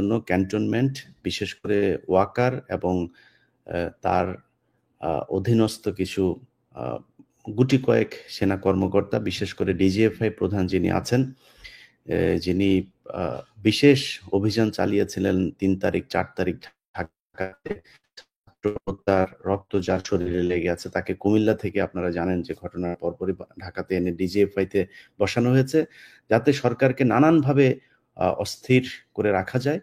জন্য ক্যান্টনমেন্ট, বিশেষ করে ওয়াকার এবং তার অধীনস্থ কিছু আ গুটি কয়েক সেনা কর্মকর্তা, বিশেষ করে ডিজিএফআই প্রধান যিনি আছেন, যিনি আ বিশেষ অভিযান চালিয়েছিলেন ৩ তারিখ, ৪ তারিখ ঢাকাতে। তার রক্ত যার শরীরে লেগে আছে তাকে কুমিল্লা থেকে আপনারা জানেন যে ঘটনার পরপরই ঢাকাতে এনে ডিজিএফআইতে বসানো হয়েছে, যাতে সরকারকে নানানভাবে অস্থির করে রাখা যায়।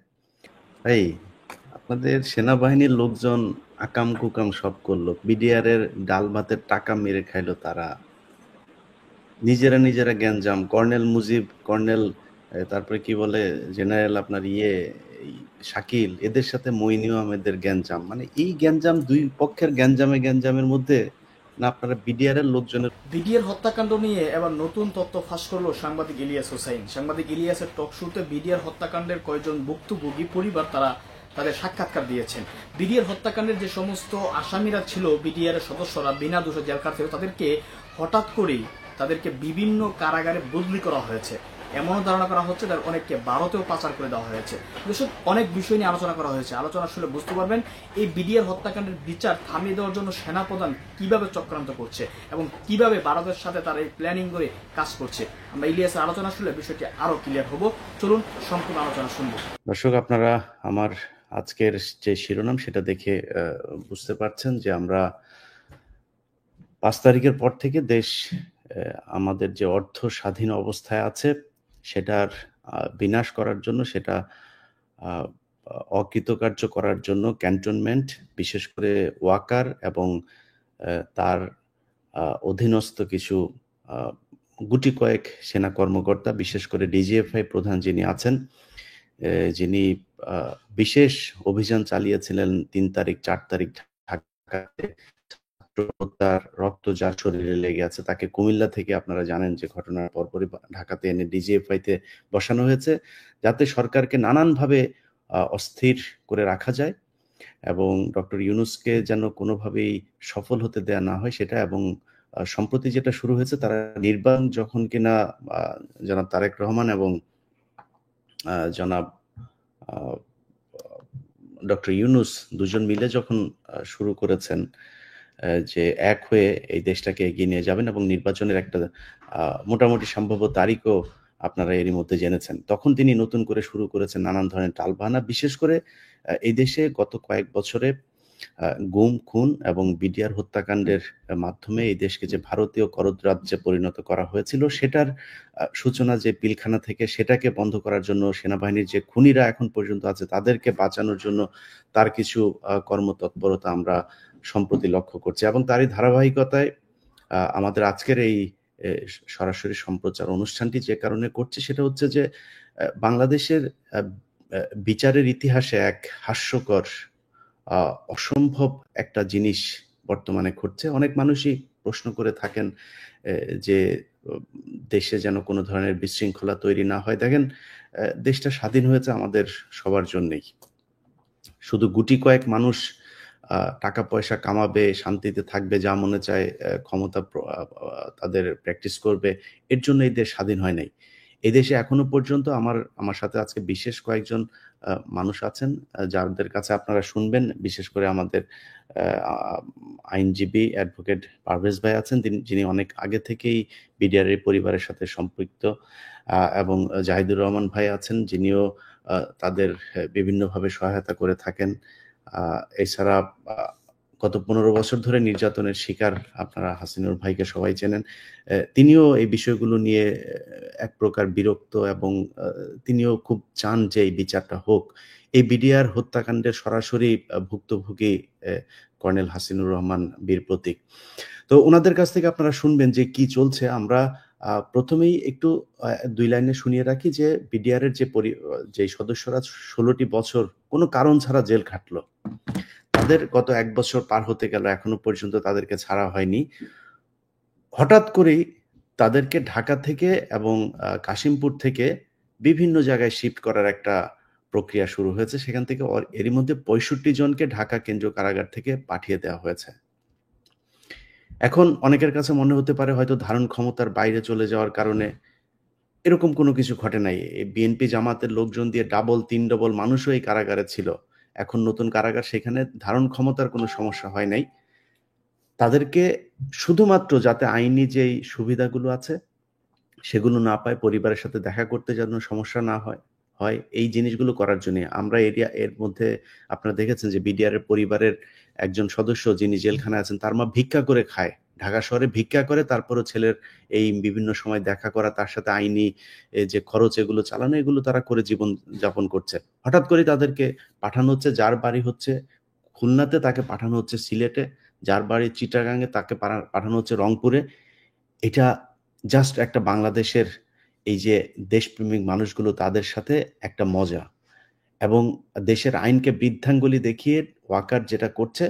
ভাই, আপনাদের সেনাবাহিনীর লোকজন আকাম-কুকাম সব করলো। বিডিআর এর ডাল ভাতের টাকা মেরে খাইলো তারা। নিজেরা গ্যাঞ্জাম। কর্নেল মুজিব, কর্নেল তারপরে কি বলে জেনারেল আপনার এই শাকিল, এদের সাথে মইনু আহমেদের গ্যাঞ্জাম। মানে এই গ্যাঞ্জাম, ২ পক্ষের গ্যাঞ্জামের মধ্যে না আপনারা বিডিআর এর লোকজনের বিডিআর হত্যাকাণ্ড নিয়ে এবার নতুন তথ্য ফাঁস করলো সাংবাদিক ইলিয়াস হোসাইন। সাংবাদিক ইলিয়াসের টকশোতে বিডিআর হত্যাকাণ্ডের কয়েকজন ভুক্তভোগী পরিবার তাদের সাক্ষাৎকার দিয়েছেন। বিডিআর হত্যাকাণ্ডের যে সমস্ত আসামিরা ছিল, বিডিআর এর সদস্যরা বিনা দোষে জেল খাটছিল, হঠাৎ করেই তাদেরকে বিভিন্ন কারাগারে বদলি করা হয়েছে। এমনও ধারণা করা হচ্ছে তার অনেককে ভারতেও পাচার করে দেওয়া হয়েছে। দেশের অনেক বিষয় নিয়ে আলোচনা করা হয়েছে। আলোচনা আসলে বুঝতে পারবেন এই বিডিআর হত্যাকাণ্ডের বিচার থামিয়ে দেওয়ার জন্য সেনাপ্রধান কিভাবে চক্রান্ত করছে এবং কিভাবে ভারতের সাথে তারা এই প্ল্যানিং করে কাজ করছে। আমরা ইলিয়াসের আলোচনা শুনলে বিষয়টি আরো ক্লিয়ার হবো। চলুন সম্পূর্ণ আলোচনা শুনবো। দর্শক, আপনারা আমার আজকের যে শিরোনাম সেটা দেখে বুঝতে পারছেন যে আমরা ৫ তারিখের পর থেকে দেশ আমাদের যে অর্ধ স্বাধীন অবস্থায় আছে সেটার বিনাশ করার জন্য, সেটা আ অকৃতকার্য করার জন্য ক্যান্টনমেন্ট, বিশেষ করে ওয়াকার এবং তার অধীনস্থ কিছু আ গুটি কয়েক সেনা কর্মকর্তা, বিশেষ করে ডিজিএফআই প্রধান যিনি আছেন, যিনি আ বিশেষ অভিযান চালিয়েছিলেন ৩ তারিখ, ৪ তারিখ ঢাকাতে। তার রক্ত যার শরীরে লেগে আছে তাকে কুমিল্লা থেকে আপনারা জানেন যে ঘটনার পরপরই ঢাকাতে এনে ডিজিএফআইতে বসানো হয়েছে, যাতে সরকারকে নানানভাবে অস্থির করে রাখা যায় এবং ডক্টর ইউনূসকে যেন কোনোভাবেই সফল হতে দেয়া না হয় সেটা। এবং সম্প্রতি যেটা শুরু হয়েছে, তারা নির্বাণ যখন কিনা জনাব তারেক রহমান এবং জনাব আ ডক্টর ইউনূস দুজন মিলে যখন শুরু করেছেন যে এক হয়ে এই দেশটাকে এগিয়ে নিয়ে যাবেন এবং নির্বাচনের একটা মোটামুটি সম্ভাব্য তারিখও আপনারা এরই মধ্যে জেনেছেন। তখন তিনি নতুন করে শুরু করেছেন নানান ধরনের টালবাহানা। বিশেষ করে এই দেশে গত কয়েক বছরে গুম, খুন এবং বিডিআর হত্যাকাণ্ডের মাধ্যমে এই দেশকে যে ভারতীয় করদ রাজ্যে পরিণত করা হয়েছিল, সেটার সূচনা যে পিলখানা থেকে, সেটাকে বন্ধ করার জন্য সেনাবাহিনীর যে খুনিরা এখন পর্যন্ত আছে তাদেরকে বাঁচানোর জন্য তার কিছু কর্মতৎপরতা আমরা সম্প্রতি লক্ষ্য করছি। এবং তারই ধারাবাহিকতায় আমাদের আজকের এই সরাসরি সম্প্রচার অনুষ্ঠানটি যে কারণে করছি সেটা হচ্ছে যে বাংলাদেশের আ আ বিচারের ইতিহাসে এক হাস্যকর অসম্ভব একটা জিনিস বর্তমানে ঘটছে। অনেক মানুষই প্রশ্ন করে থাকেন যে দেশে যেন কোনো ধরনের বিশৃঙ্খলা তৈরি না হয়। দেখেন, দেশটা স্বাধীন হয়েছে আমাদের সবার জন্যেই। শুধু গুটি কয়েক মানুষ টাকা পয়সা কামাবে, শান্তিতে থাকবে, যা মনে চায় ক্ষমতা তাদের প্র্যাকটিস করবে, এর জন্য এই দেশ স্বাধীন হয় নাই। এই দেশে এখনো পর্যন্ত আমার সাথে আজকে বিশেষ কয়েকজন মানুষ আছেন যাদের কাছে আপনারা শুনবেন। বিশেষ করে আমাদের আ আইনজীবী অ্যাডভোকেট পারভেজ ভাই আছেন, যিনি অনেক আগে থেকেই বিডিআর এর পরিবারের সাথে সম্পৃক্ত, এবং জাহিদুর রহমান ভাই আছেন, যিনিও তাদের বিভিন্নভাবে সহায়তা করে থাকেন। এছাড়া আ গত ১৫ বছর ধরে নির্যাতনের শিকার আপনারা হাসিনুর ভাইকে সবাই চেনেন। তিনিও এই বিষয়গুলো নিয়ে এক প্রকার বিরক্ত এবং তিনিও খুব চান যে এই বিচারটা হোক। এই বিডিআর হত্যাকাণ্ডের সরাসরি ভুক্তভোগী কর্নেল হাসিনুর রহমান বীর প্রতীক। তো উনাদের কাছ থেকে আপনারা শুনবেন যে কি চলছে। আমরা প্রথমেই একটু ২ লাইনে শুনিয়ে রাখি যে বিডিআর এর যেই সদস্যরা ১৬ টি বছর কোনো কারণ ছাড়া জেল খাটলো, তাদের গত ১ বছর পার হতে গেল, এখনো পর্যন্ত তাদেরকে ছাড়া হয়নি। হঠাৎ করেই তাদেরকে ঢাকা থেকে এবং কাশিমপুর থেকে বিভিন্ন জায়গায় শিফট করার একটা প্রক্রিয়া শুরু হয়েছে। সেখান থেকে এরই মধ্যে ৬৫ জনকে ঢাকা কেন্দ্রীয় কারাগার থেকে পাঠিয়ে দেওয়া হয়েছে। এখন অনেকের কাছে মনে হতে পারে হয়তো ধারণ ক্ষমতার বাইরে চলে যাওয়ার কারণে এরকম কোনো কিছু ঘটে নাই। বিএনপি জামাতের লোকজন দিয়ে ডাবল ৩ ডবল মানুষও এই কারাগারে ছিল। এখন নতুন কারাগার, সেখানে ধারণ ক্ষমতার কোনো সমস্যা হয় নাই। তাদেরকে শুধুমাত্র যাতে আইনি যেই সুবিধাগুলো আছে সেগুলো না পায়, পরিবারের সাথে দেখা করতে যেন সমস্যা না হয় এই জিনিসগুলো করার জন্য আমরা এর মধ্যে আপনারা দেখেছেন যে বিডিআর এর পরিবারের একজন সদস্য যিনি জেলখানায় আছেন, তার মা ভিক্ষা করে খায়, ঢাকা শহরে ভিক্ষা করে, তারপরও ছেলের এই বিভিন্ন সময় দেখা করা, তার সাথে আইনি যে খরচ এগুলো চালানো, এগুলো তারা করে জীবন যাপন করছে। হঠাৎ করে তাদেরকে পাঠানো হচ্ছে, যার বাড়ি হচ্ছে খুলনাতে তাকে পাঠানো হচ্ছে সিলেটে, যার বাড়ি চিটাগাঙে তাকে পাঠানো হচ্ছে রংপুরে। এটা জাস্ট একটা বাংলাদেশের এই যে দেশপ্রেমিক মানুষগুলো তাদের সাথে একটা মজা, এবং দেশের আইনকে বৃদ্ধাঙ্গুলি দেখিয়ে ওয়াকার যেটা করছে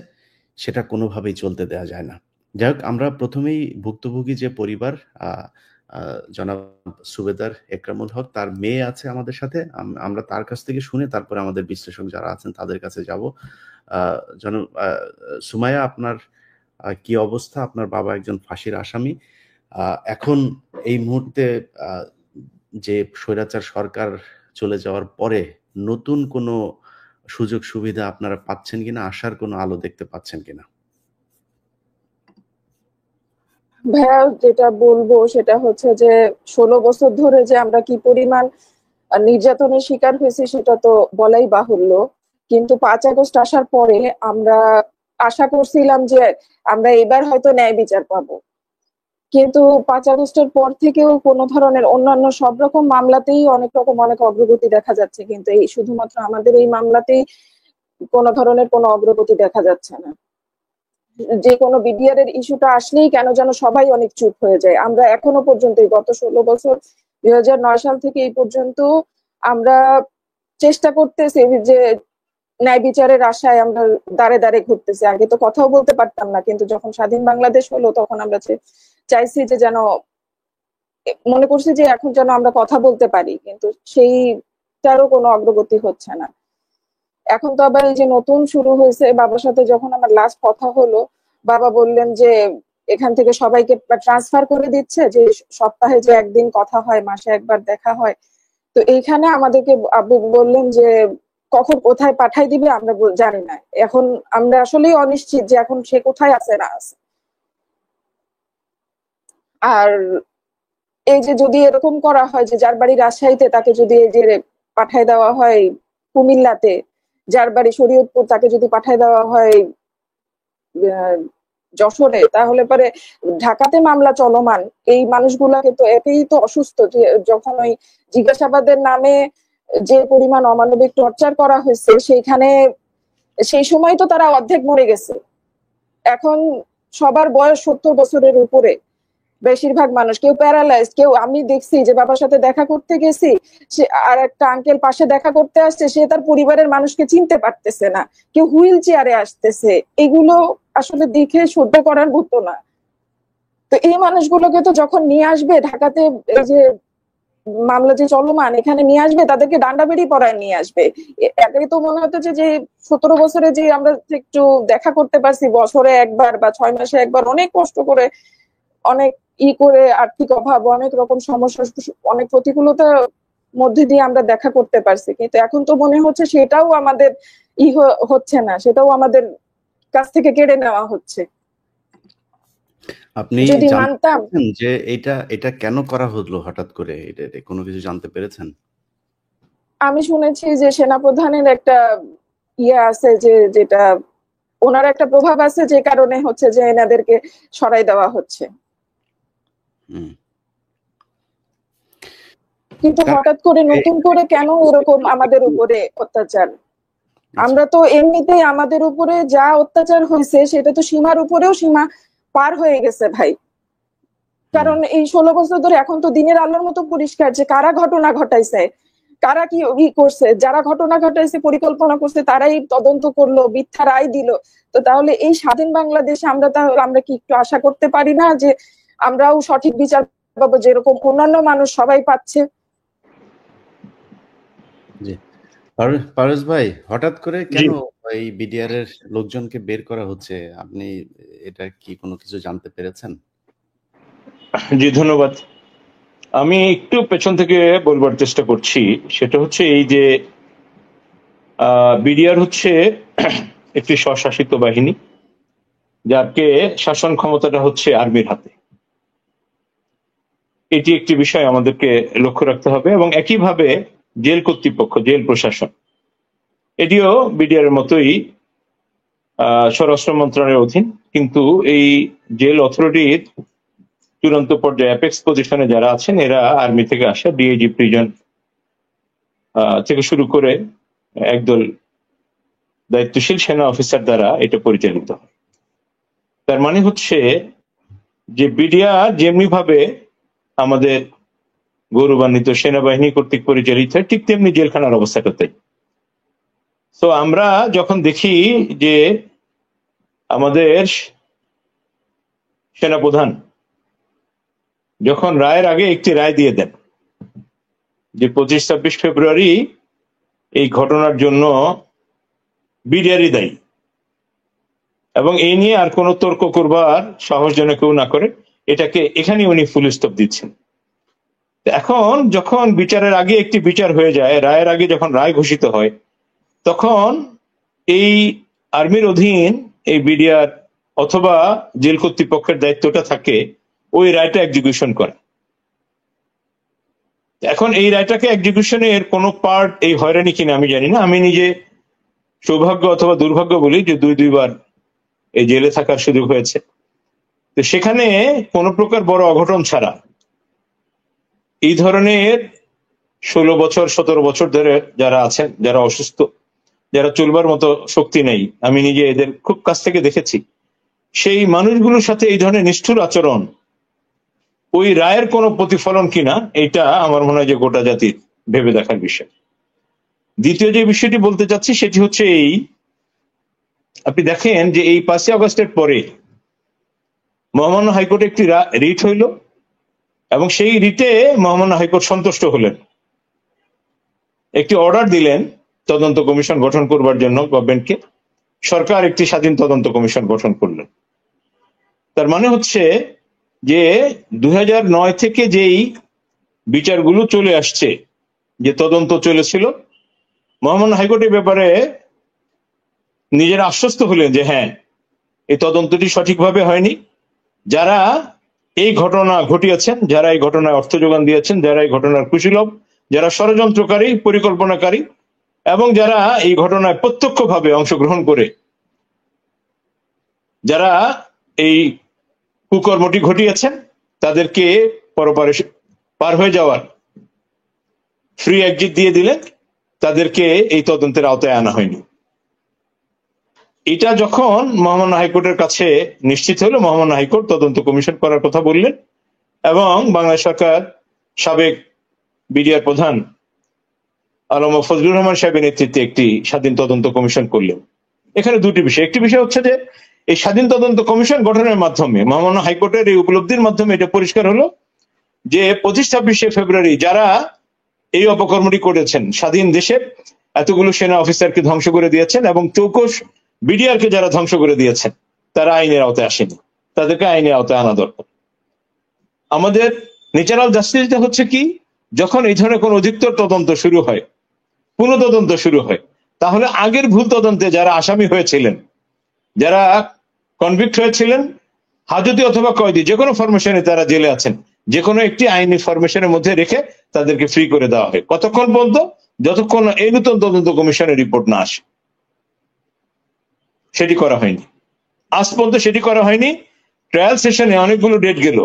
সেটা কোনোভাবেই চলতে দেওয়া যায় না। যাই হোক, আমরা প্রথমেই ভুক্তভোগী যে পরিবার, জনাব সুবেদার একরামুল হক, তার মেয়ে আছে আমাদের সাথে, আমরা তার কাছ থেকে শুনে তারপরে আমাদের বিশ্লেষক যারা আছেন তাদের কাছে যাব। জনাব সুমাইয়া, আপনার কি অবস্থা? আপনার বাবা একজন ফাঁসির আসামি। এখন এই মুহূর্তে যে স্বৈরাচার সরকার চলে যাওয়ার পরে নতুন কোনো সুযোগ সুবিধা আপনারা পাচ্ছেন কিনা, আসার কোনো আলো দেখতে পাচ্ছেন কিনা? ভাইয়া, যেটা বলবো সেটা হচ্ছে যে 16 বছর ধরে যে আমরা কি পরিমাণ নির্যাতনের শিকার হয়েছি সেটা তো বলাই বাহুল্য। কিন্তু 5 আগস্ট আসার পরে আমরা আশা করছিলাম যে আমরা এবার হয়তো ন্যায় বিচার পাবো, কিন্তু 5 আগস্টের পর থেকেও কোনো ধরনের অন্যান্য সব রকম মামলাতেই অনেক অগ্রগতি দেখা যাচ্ছে, কিন্তু এই শুধুমাত্র আমাদের এই মামলাতেই কোনো ধরনের কোনো অগ্রগতি দেখা যাচ্ছে না। যে কোনো বিডিআর এর ইস্যুটা আসলেই কেন যেন সবাই অনেক চুপ হয়ে যায়। আমরা এখনো পর্যন্ত গত 16 বছর 2009 সাল থেকে এই পর্যন্ত আমরা চেষ্টা করতেছি যে ন্যায় বিচারের আশায় আমরা দাঁড়ে দাঁড়ে ঘুরতেছি। আগে তো কথাও বলতে পারতাম না, কিন্তু যখন স্বাধীন বাংলাদেশ হলো তখন আমরা চাইছি যে যেন মনে করছি যে এখন যেন আমরা কথা বলতে পারি, কিন্তু সেইটারও কোনো অগ্রগতি হচ্ছে না। এখন তো আবার এই যে নতুন শুরু হয়েছে, বাবার সাথে যখন আমার লাস্ট কথা হলো, বাবা বললেন যে এখান থেকে সবাইকে ট্রান্সফার করে দিচ্ছে, যে সপ্তাহে যে একদিন কথা হয়, মাসে একবার দেখা হয়। তো এইখানে আমাদেরকে আব্বু বললেন যে কখন কোথায় পাঠাই দিবে আমরা জানি না। এখন আমরা আসলেই অনিশ্চিত যে এখন সে কোথায় আছে না আছে। আর এই যে যদি এরকম করা হয় যে যার বাড়ি রাজশাহীতে তাকে যদি এই যে পাঠায় দেওয়া হয় কুমিল্লাতে, যার বাড়ি শরীয়তপুর তাকে যদি পাঠায় দেওয়া হয় যশোরে, তাহলে পরে ঢাকাতে মামলা চলমান এই মানুষগুলাকে তো একেই তো অসুস্থ। যখন ওই জিজ্ঞাসাবাদের নামে যে পরিমাণ অমানবিক টর্চার করা হয়েছে সেইখানে, সেই সময় তো তারা অর্ধেক মরে গেছে। এখন সবার বয়স 70 বছরের উপরে, বেশিরভাগ মানুষ, কেউ প্যারালাইজ, কেউ, আমি দেখছি যে বাবার সাথে দেখা করতে গেছি, সে আর একটা আঙ্কেল পাশে দেখা করতে আসছে, সে তার পরিবারের মানুষকে চিনতে পারতেছে না, কেউ হুইল চেয়ারে আসতেছে। এগুলো আসলে দেখে সহ্য করার মতো না। তো এই মানুষগুলোকে তো যখন নিয়ে আসবে ঢাকাতে, এই যে মামলা যে চলমান এখানে নিয়ে আসবে, তাদেরকে ডান্ডা বেড়ি পরায় নিয়ে আসবে। একে তো মনে হতো যে 17 বছরে যে আমরা একটু দেখা করতে পারছি বছরে একবার বা 6 মাসে একবার, অনেক কষ্ট করে, অনেক করে, আর্থিক অভাব, অনেক রকম সমস্যা, অনেক প্রতিকূলতার মধ্যে দিয়ে আমরা দেখা করতে পারছি, কিন্তু এখন তো মনে হচ্ছে সেটাও আমাদের হচ্ছে না, সেটাও আমাদের কাছ থেকে কেড়ে নেওয়া হচ্ছে। আপনি যদি মানতাম। যে এটা কেন করা হলো হঠাৎ করে, এটা কোনো কিছু জানতে পেরেছেন? আমি শুনেছি যে সেনাপ্রধানের একটা আছে, যে যেটা ওনার একটা প্রভাব আছে, যে কারণে হচ্ছে যে এনাদেরকে সরাই দেওয়া হচ্ছে। কিন্তু হঠাৎ করে নতুন করে কেন এরকম আমাদের উপরে অত্যাচার? আমরা তো এমনিতেই আমাদের উপরে যা অত্যাচার হয়েছে সেটা তো সীমার উপরেও সীমা পার হয়ে গেছে ভাই। কারণ এই 16 বছর ধরে এখন তো দিনের আলোর মতো পরিষ্কার যে কারা ঘটনা ঘটাইছে, কারা কি করছে। যারা ঘটনা ঘটাইছে, পরিকল্পনা করছে, তারাই তদন্ত করলো, মিথ্যা রায় দিল। তো তাহলে এই স্বাধীন বাংলাদেশে আমরা কি একটু আশা করতে পারি না যে আমরাও সঠিক বিচার পাবো, যেরকম অন্যান্য মানুষ সবাই পাচ্ছে? জি, পারস ভাই, হঠাৎ করে কেন এই বিডিআর এর লোকজনকে বের করা হচ্ছে? আপনি এটা কি কোনো কিছু জানতে পেরেছেন? জি, ধন্যবাদ। আমি একটু পেছন থেকে বলবার চেষ্টা করছি, সেটা হচ্ছে এই যে বিডিআর হচ্ছে একটি স্বশাসিত বাহিনী, যাকে শাসন ক্ষমতাটা হচ্ছে আর্মির হাতে। এটি একটি বিষয় আমাদেরকে লক্ষ্য রাখতে হবে। এবং একইভাবে জেল কর্তৃপক্ষ, জেল প্রশাসন, এটিও বিডিআর এর মতোই স্বরাষ্ট্র মন্ত্রণালয়ের অধীন। কিন্তু এই জেল অথরিটির চূড়ান্ত পর্যায়ে অ্যাপেক্স পজিশনে যারা আছেন এরা আর্মি থেকে আসা, ডিআইজি প্রিজন থেকে শুরু করে একদল দায়িত্বশীল সেনা অফিসার দ্বারা এটা পরিচালিত হয়। তার মানে হচ্ছে যে বিডিআর যেমনি ভাবে আমাদের গৌরবান্বিত সেনাবাহিনী কর্তৃক পরিচালিত হয়, ঠিক তেমনি জেলখানার অবস্থাটা তাই। তো আমরা যখন দেখি যে আমাদের সেনাপ্রধান যখন রায়ের আগে একটি রায় দিয়ে দেন যে 25-26 ফেব্রুয়ারি এই ঘটনার জন্য বিডিআরই দায়ী, এবং এই নিয়ে আর কোনো তর্ক করবার সাহস যেন কেউ না করে, এটাকে এখানে উনি ফুল স্টপ দিচ্ছেন। এখন যখন বিচারের আগে একটি বিচার হয়ে যায়, রায়ের আগে যখন রায় ঘোষিত হয়, তখন এই আর্মির অধীন এই বিডিআর অথবা জেল কর্তৃপক্ষের দায়িত্বটা থাকে ওই রায়টা এক্সিকিউশন করা। এখন এই রায়টাকে এক্সিকিউশনের কোনো পার্ট এই হয়রানি কিনা আমি জানি না। আমি নিজে সৌভাগ্য অথবা দুর্ভাগ্য বলি যে দুইবার এই জেলে থাকার সুযোগ হয়েছে। তো সেখানে কোনো প্রকার বড় অঘটন ছাড়া এই ধরনের 16 বছর 17 বছর ধরে যারা আছেন, যারা অসুস্থ, যারা চলবার মতো শক্তি নেই, আমি নিজে এদের খুব কাছ থেকে দেখেছি, সেই মানুষগুলোর সাথে এই ধরনের নিষ্ঠুর আচরণ ওই রায়ের কোনো প্রতিফলন কিনা, এটা আমার মনে হয় যে গোটা জাতির ভেবে দেখার বিষয়। দ্বিতীয় যে বিষয়টি বলতে চাচ্ছি সেটি হচ্ছে এই, আপনি দেখেন যে এই 5ই আগস্টের পরে মহামান্য হাইকোর্টে একটি রিট হইল, এবং সেই রিটে মহামান্য হাইকোর্ট সন্তুষ্ট হলেন, একটি অর্ডার দিলেন তদন্ত কমিশন গঠন করবার জন্য গভর্নমেন্টকে। সরকার একটি স্বাধীন তদন্ত কমিশন গঠন করলেন। তার মানে হচ্ছে যে 2009 থেকে যেই বিচারগুলো চলে আসছে, যে তদন্ত চলেছিল, মহামান্য হাইকোর্টের ব্যাপারে নিজেরা আশ্বস্ত হলেন যে হ্যাঁ, এই তদন্তটি সঠিকভাবে হয়নি। যারা এই ঘটনা ঘটিয়েছেন, যারা এই ঘটনায় অর্থ যোগান দিয়েছেন, যারা এই ঘটনার কুশীলব, যারা ষড়যন্ত্রকারী, পরিকল্পনাকারী, এবং যারা এই ঘটনায় প্রত্যক্ষভাবে অংশগ্রহণ করে যারা এই কুকর্মটি ঘটিয়েছেন, তাদেরকে পরপারে পার হয়ে যাওয়ার ফ্রি এক্সিট দিয়ে দিলেন, তাদেরকে এই তদন্তের আওতায় আনা হয়নি। এটা যখন মহামান্য হাইকোর্টের কাছে নিশ্চিত হলো, মহামান্য হাইকোর্ট তদন্ত কমিশন করার কথা বললেন, এবং বাংলাদেশ সরকার সাবেক বিডিআর প্রধান আলম ফজলুর রহমান সাহেবের নেতৃত্বে একটি স্বাধীন তদন্ত কমিশন করলেন। এখানে দুটি বিষয়। একটি বিষয় হচ্ছে যে এই স্বাধীন তদন্ত কমিশন গঠনের মাধ্যমে মহামান্য হাইকোর্টের এই উপলব্ধির মাধ্যমে এটা পরিষ্কার হলো যে 25-26 ফেব্রুয়ারি যারা এই অপকর্মটি করেছেন, স্বাধীন দেশের এতগুলো সেনা অফিসারকে ধ্বংস করে দিয়েছেন, এবং চৌকস বিডিআর কে যারা ধ্বংস করে দিয়েছেন, তারা আইনের আওতায় আসেনি, তাদেরকে আইনের আওতায় আনা দরকার। আমাদের ন্যাচারাল জাস্টিসটা হচ্ছে কি, যখন এই ধরনের কোন অধিকতর তদন্ত শুরু হয়, পুনঃ তদন্ত শুরু হয়, তাহলে আগের ভুল তদন্তে যারা আসামি হয়েছিলেন, যারা কনভিক্ট হয়েছিলেন, হাজতি অথবা কয়েদি, যে কোনো ফরমেশনে তারা জেলে আছেন, যে কোনো একটি আইনি ফরমেশনের মধ্যে রেখে তাদেরকে ফ্রি করে দেওয়া হয়। কতক্ষণ পর্যন্ত? যতক্ষণ এই নতুন তদন্ত কমিশনের রিপোর্ট না আসে। সেটি করা হয়নি, আজ পর্যন্ত সেটি করা হয়নি। ট্রায়াল সেশনে অনেকগুলো ডেট গেল,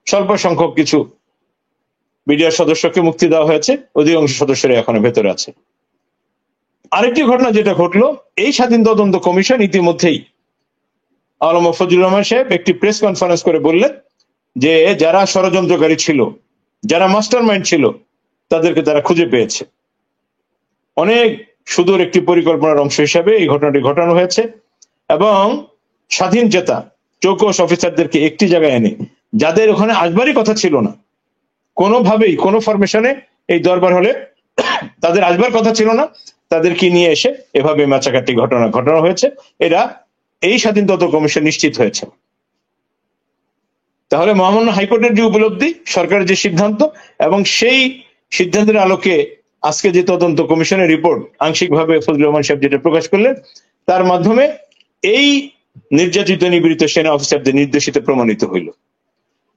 স্বল্প সংখ্যক কিছু বিডিআর সদস্যকে মুক্তি দেওয়া হয়েছে, অধিকাংশ সদস্যরা এখনো ভেতরে আছে। আরেকটি ঘটনা যেটা ঘটলো, এই স্বাধীন তদন্ত কমিশন ইতিমধ্যেই আলম ফজলুর রহমান সাহেব একটি প্রেস কনফারেন্স করে বললেন যে যারা ষড়যন্ত্রকারী ছিল, যারা মাস্টার মাইন্ড ছিল, তাদেরকে তারা খুঁজে পেয়েছে। অনেক সুদূর একটি পরিকল্পনার অংশ হিসাবে এই ঘটনাটি ঘটানো হয়েছে, এবং স্বাধীন জেতা চৌকস অফিসারদেরকে একটি জায়গায় এনে, যাদের ওখানে আসবারই কথা ছিল না, কোনোভাবেই কোনো ফরমেশনে এই দরবার হলে তাদের আসবার কথা ছিল না, তাদেরকে নিয়ে এসে এভাবে মাচাকাটি ঘটনা ঘটানো হয়েছে। এরা এই স্বাধীন তদন্ত কমিশন নিশ্চিত হয়েছে। তাহলে মহামান্য হাইকোর্টের যে উপলব্ধি, সরকারের যে সিদ্ধান্ত, এবং সেই সিদ্ধান্তের আলোকে আজকে যে তদন্ত কমিশনের রিপোর্ট আংশিকভাবে ফজলুর রহমান সাহেব যেটা প্রকাশ করলেন, তার মাধ্যমে এই নির্যাতিত নিপীড়িত সেনা অফিসারদের নির্দোষিতা প্রমাণিত হইল।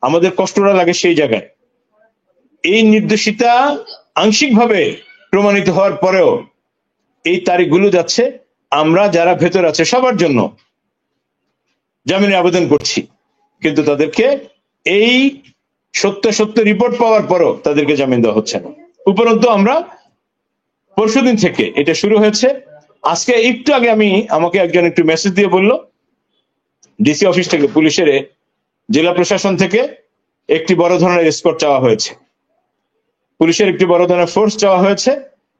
আমাদের কষ্টটা লাগে সেই জায়গায়, এই নির্দোষিতা আংশিকভাবে প্রমাণিত হওয়ার পরেও এই তারিখগুলো যাচ্ছে, আমরা যারা ভেতর আছে সবার জন্য জামিনের আবেদন করছি, কিন্তু তাদেরকে এই সত্য রিপোর্ট পাওয়ার পরও তাদেরকে জামিন দেওয়া হচ্ছে না। উপরন্তু আমরা পরশুদিন থেকে এটা শুরু হয়েছে। আজকে একটু আগে আমাকে একজন একটু মেসেজ দিয়ে বলল, ডিসি অফিস থেকে, পুলিশের জেলা প্রশাসন থেকে একটি বড় ধরনের এসকর্ট চাওয়া হয়েছে, পুলিশের একটি বড় ধরনের ফোর্স চাওয়া হয়েছে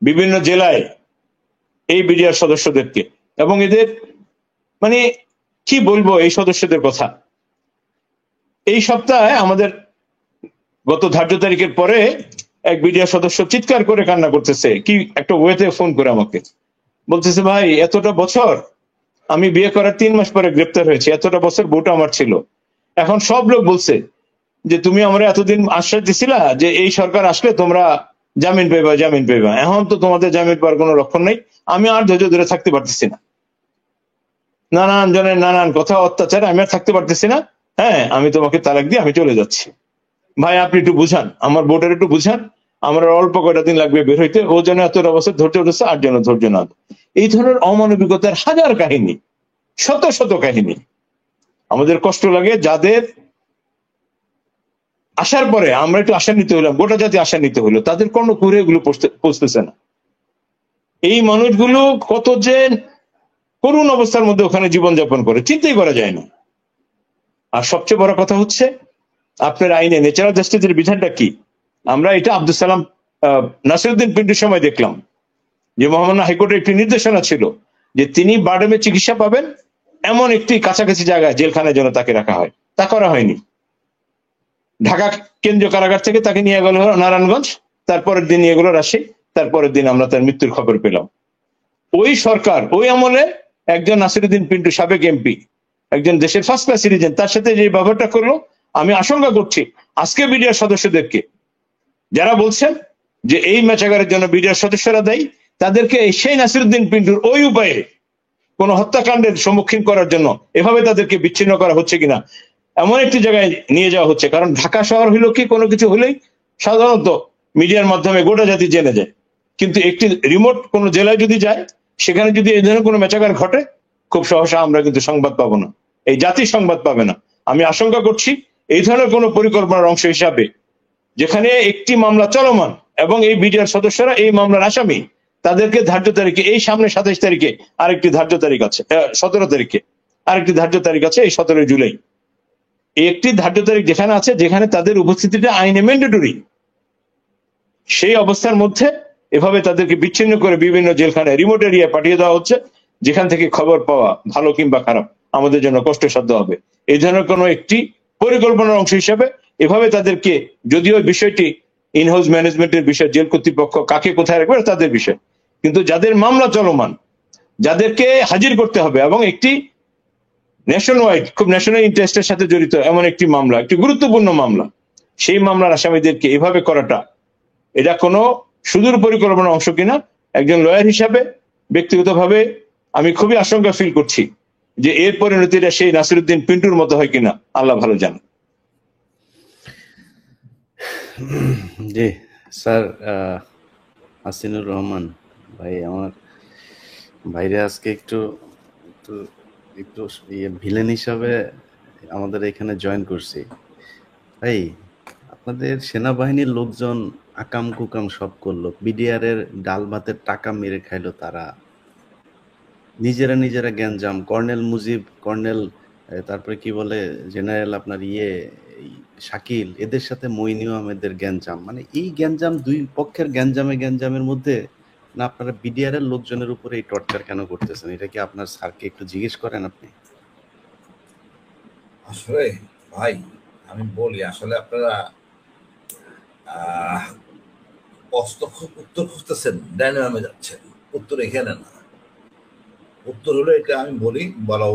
বিভিন্ন জেলায় এই বিডিআর সদস্যদেরকে। এবং এদের মানে কি বলবো এই সদস্যদের কথা, এই সপ্তাহে আমাদের গত ধার্য তারিখের পরে এক বিডিআর সদস্য চিৎকার করে কান্না করতেছে, কি একটা ওয়েতে ফোন করে আমাকে বলতেছে, ভাই এতটা বছর, আমি বিয়ে করার 3 মাস পরে গ্রেপ্তার হয়েছে, এতটা বছর বউটা আমার ছিল, এখন সব লোক বলছে যে তুমি আমরা এতদিন আশ্বাস দিছিলা যে এই সরকার আসলে তোমরা জামিন পেবা, এখন তো তোমাদের জামিন পাওয়ার কোনো লক্ষণ নেই, আমি আর ধৈর্য ধরে থাকতে পারতেছি না, নানান জনের নানান কথা অত্যাচারে আমি আর থাকতে পারতেছি না, হ্যাঁ আমি তোমাকে তালাক দিয়ে আমি চলে যাচ্ছি। ভাই আপনি একটু বুঝান, আমার বোর্ডের একটু বুঝান, আমার অল্প কয়টা দিন লাগবে বের হইতে, ও যেন এতটা বছর ধৈর্য ধরছে, আর যেন ধৈর্য না। এই ধরনের অমানবিকতার হাজার কাহিনী, শত কাহিনী। আমাদের কষ্ট লাগে যাদের আসার পরে আমরা একটু আশান্বিত হইলাম, গোটা জাতি আশান্বিত হইলো, তাদের কর্ণকুহরে এগুলো পৌঁছতেছে না। এই মানুষগুলো কত যে করুণ অবস্থার মধ্যে ওখানে জীবনযাপন করে চিন্তাই করা যায় না। আর সবচেয়ে বড় কথা হচ্ছে আপনার আইনে ন্যাচারাল জাস্টিসের বিধানটা কি? আমরা এটা আব্দুল সালাম নাসিরউদ্দিন পিন্টুর সময় দেখলাম যে মহামান্য হাইকোর্টের একটি নির্দেশনা ছিল যে তিনি বারডেমে চিকিৎসা পাবেন এমন একটি কাছাকাছি জায়গায় জেলখানায় যেন তাকে রাখা হয়, তা করা হয়নি। ঢাকা কেন্দ্রীয় কারাগার থেকে তাকে নিয়ে গেল নারায়ণগঞ্জ, তারপরের দিন নিয়ে গেল রাজশাহী, তারপরের দিন আমরা তার মৃত্যুর খবর পেলাম। ওই সরকার, ওই আমলে একজন নাসিরউদ্দিন পিন্টু সাবেক এমপি, একজন দেশের ফার্স্ট ক্লাস সিটিজেন, তার সাথে যে ব্যবহারটা করলো, আমি আশঙ্কা করছি আজকে বিডিআর সদস্যদেরকে যারা বলছেন যে এই মেচাগারের জন্য বিডিআর সদস্যরা দায়ী, তাদেরকে সেই নাসিরউদ্দিন পিন্টুর ওই উপায়ে কোন হত্যাকাণ্ডের সম্মুখীন করার জন্য এভাবে তাদেরকে বিচ্ছিন্ন করা হচ্ছে কিনা, এমন একটি জায়গায় নিয়ে যাওয়া হচ্ছে। কারণ ঢাকা শহর হইলো কি, কোনো কিছু হলেই সাধারণত মিডিয়ার মাধ্যমে গোটা জাতি জেনে যায়, কিন্তু একটি রিমোট কোনো জেলায় যদি যায়, সেখানে যদি এই ধরনের কোনো মেচাগার ঘটে, খুব সহসা আমরা কিন্তু সংবাদ পাবো না, এই জাতি সংবাদ পাবে না। আমি আশঙ্কা করছি এই ধরনের কোনো পরিকল্পনার অংশ হিসাবে, যেখানে একটি মামলা চলমান এবং এই বিডিআর সদস্যরা এই মামলার আসামি, তাদেরকে ধার্য তারিখে, এই সামনে 27 তারিখে আরেকটি ধার্য তারিখ আছে, 17 তারিখে আরেকটি ধার্য তারিখ আছে, এই 17 জুলাই একটি ধার্য তারিখ যেখানে আছে, যেখানে তাদের উপস্থিতিটা আইনে ম্যান্ডেটরি, সেই অবস্থার মধ্যে এভাবে তাদেরকে বিচ্ছিন্ন করে বিভিন্ন জেলখানায় রিমোট এরিয়া পাঠিয়ে দেওয়া হচ্ছে, যেখান থেকে খবর পাওয়া ভালো কিংবা খারাপ আমাদের জন্য কষ্টসাধ্য হবে। এই ধরনের কোনো একটি পরিকল্পনার অংশ হিসাবে এভাবে তাদেরকে, যদিও বিষয়টি ইনহাউস ম্যানেজমেন্টের বিষয়, জেল কর্তৃপক্ষ কাকে কোথায় রাখবে তাদের বিষয়, কিন্তু যাদের মামলা চলমান, যাদেরকে হাজির করতে হবে এবং একটি ন্যাশন ওয়াইড, খুব ন্যাশনাল ইন্টারেস্টের সাথে জড়িত এমন একটি মামলা, একটি গুরুত্বপূর্ণ মামলা, সেই মামলার আসামিদেরকে এভাবে করাটা, এটা কোনো সুদূর পরিকল্পনার অংশ কিনা, একজন লয়ার হিসাবে ব্যক্তিগতভাবে আমি খুবই আশঙ্কা ফিল করছি যে এর পরিণতিটা সেই নাসিরউদ্দিন পিন্টুর মতো হয় কিনা, আল্লাহ ভালো জানে। জি স্যার, হাসিনুর রহমান ভাই, আমার ভাইরে আজকে একটু একটু একটু ভিলেন হিসাবে আমাদের এখানে জয়েন করছি। ভাই, আপনাদের সেনাবাহিনীর লোকজন আকাম কুকাম সব করলো, বিডিআর এর ডাল ভাতের টাকা মেরে খাইলো তারা, নিজেরা গ্যাঞ্জাম, কর্নেল মুজিব, কর্নেল তারপরে কি বলে জেনারেল আপনার শাকিল, এদের সাথে মইনু আহমেদের গ্যাঞ্জাম, মানে এই গ্যাঞ্জাম, দুই পক্ষের গ্যাঞ্জামের মধ্যে না আপনারা বিডিআর এর লোকজনের উপরে এই টর্চার কেন করতেছেন? এটা কি আপনার স্যারকে একটু জিজ্ঞেস করেন আপনি? আসলে ভাই আমি বলি, আসলে আপনারা উত্তর খুঁজতেছেন, ডাইনে নামে যাচ্ছেন, উত্তর এখানে না। উত্তর হলো এটা, আমি বলি, বলা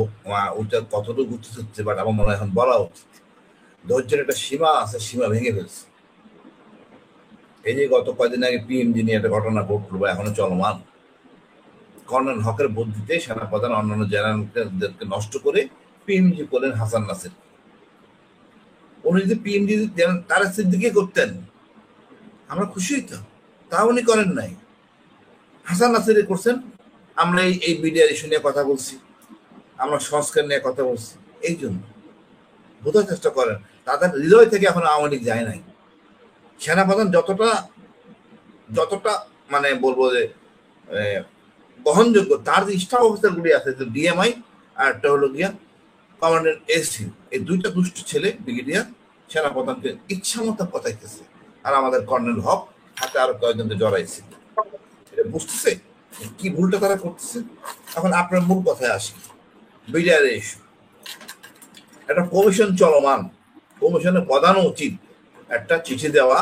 ওটা কতটুকু উচিত হচ্ছে, বাট আমার মনে হয় এখন বলা উচিত। ধৈর্যের একটা সীমা আছে, সীমা ভেঙে ফেলছে। এই যে গত কয়েকদিন আগে পিএমজি নিয়ে একটা ঘটনা ঘটলো বা এখনো চলমান, কর্নেল হকের বুদ্ধিতে সেনাপ্রধান অন্যান্য জেনারেলদেরকে নষ্ট করে পিএমজি করলেন হাসান নাসির। উনি যদি পিএমজি তারা সিদ্দিকে করতেন আমরা খুশি হইতাম, তা উনি করেন নাই, হাসান নাসির করছেন। আমরা এই বিডিআর ইস্যু নিয়ে কথা বলছি, আমরা সংস্কার নিয়ে কথা বলছি, এই জন্য বোঝার চেষ্টা করেন তাদের হৃদয় থেকে এখন আওয়ামী লীগ যায় নাই। সেনাপ্রধান যতটা মানে বলবো যে বহনযোগ্য, তার যে স্টাফ অফিসার গুলি আছে, ডিএমআই আর একটা হলো গিয়া কমান্ডেন্ট এসি, এই দুইটা দুষ্ট ছেলে ব্রিগেডিয়ার সেনাপ্রধানকে ইচ্ছা মতো কথাইতেছে, আর আমাদের কর্নেল হক হাতে আরো কয়েকজনকে জড়াইছে। এটা বুঝতেছে কি ভুলটা তারা করতেছে। এখন আপনার মূল কথায় আসি, বিডিআর ইস্যু একটা কমিশন চলমান, কমিশনের প্রধান উচিত একটা চিঠি দেওয়া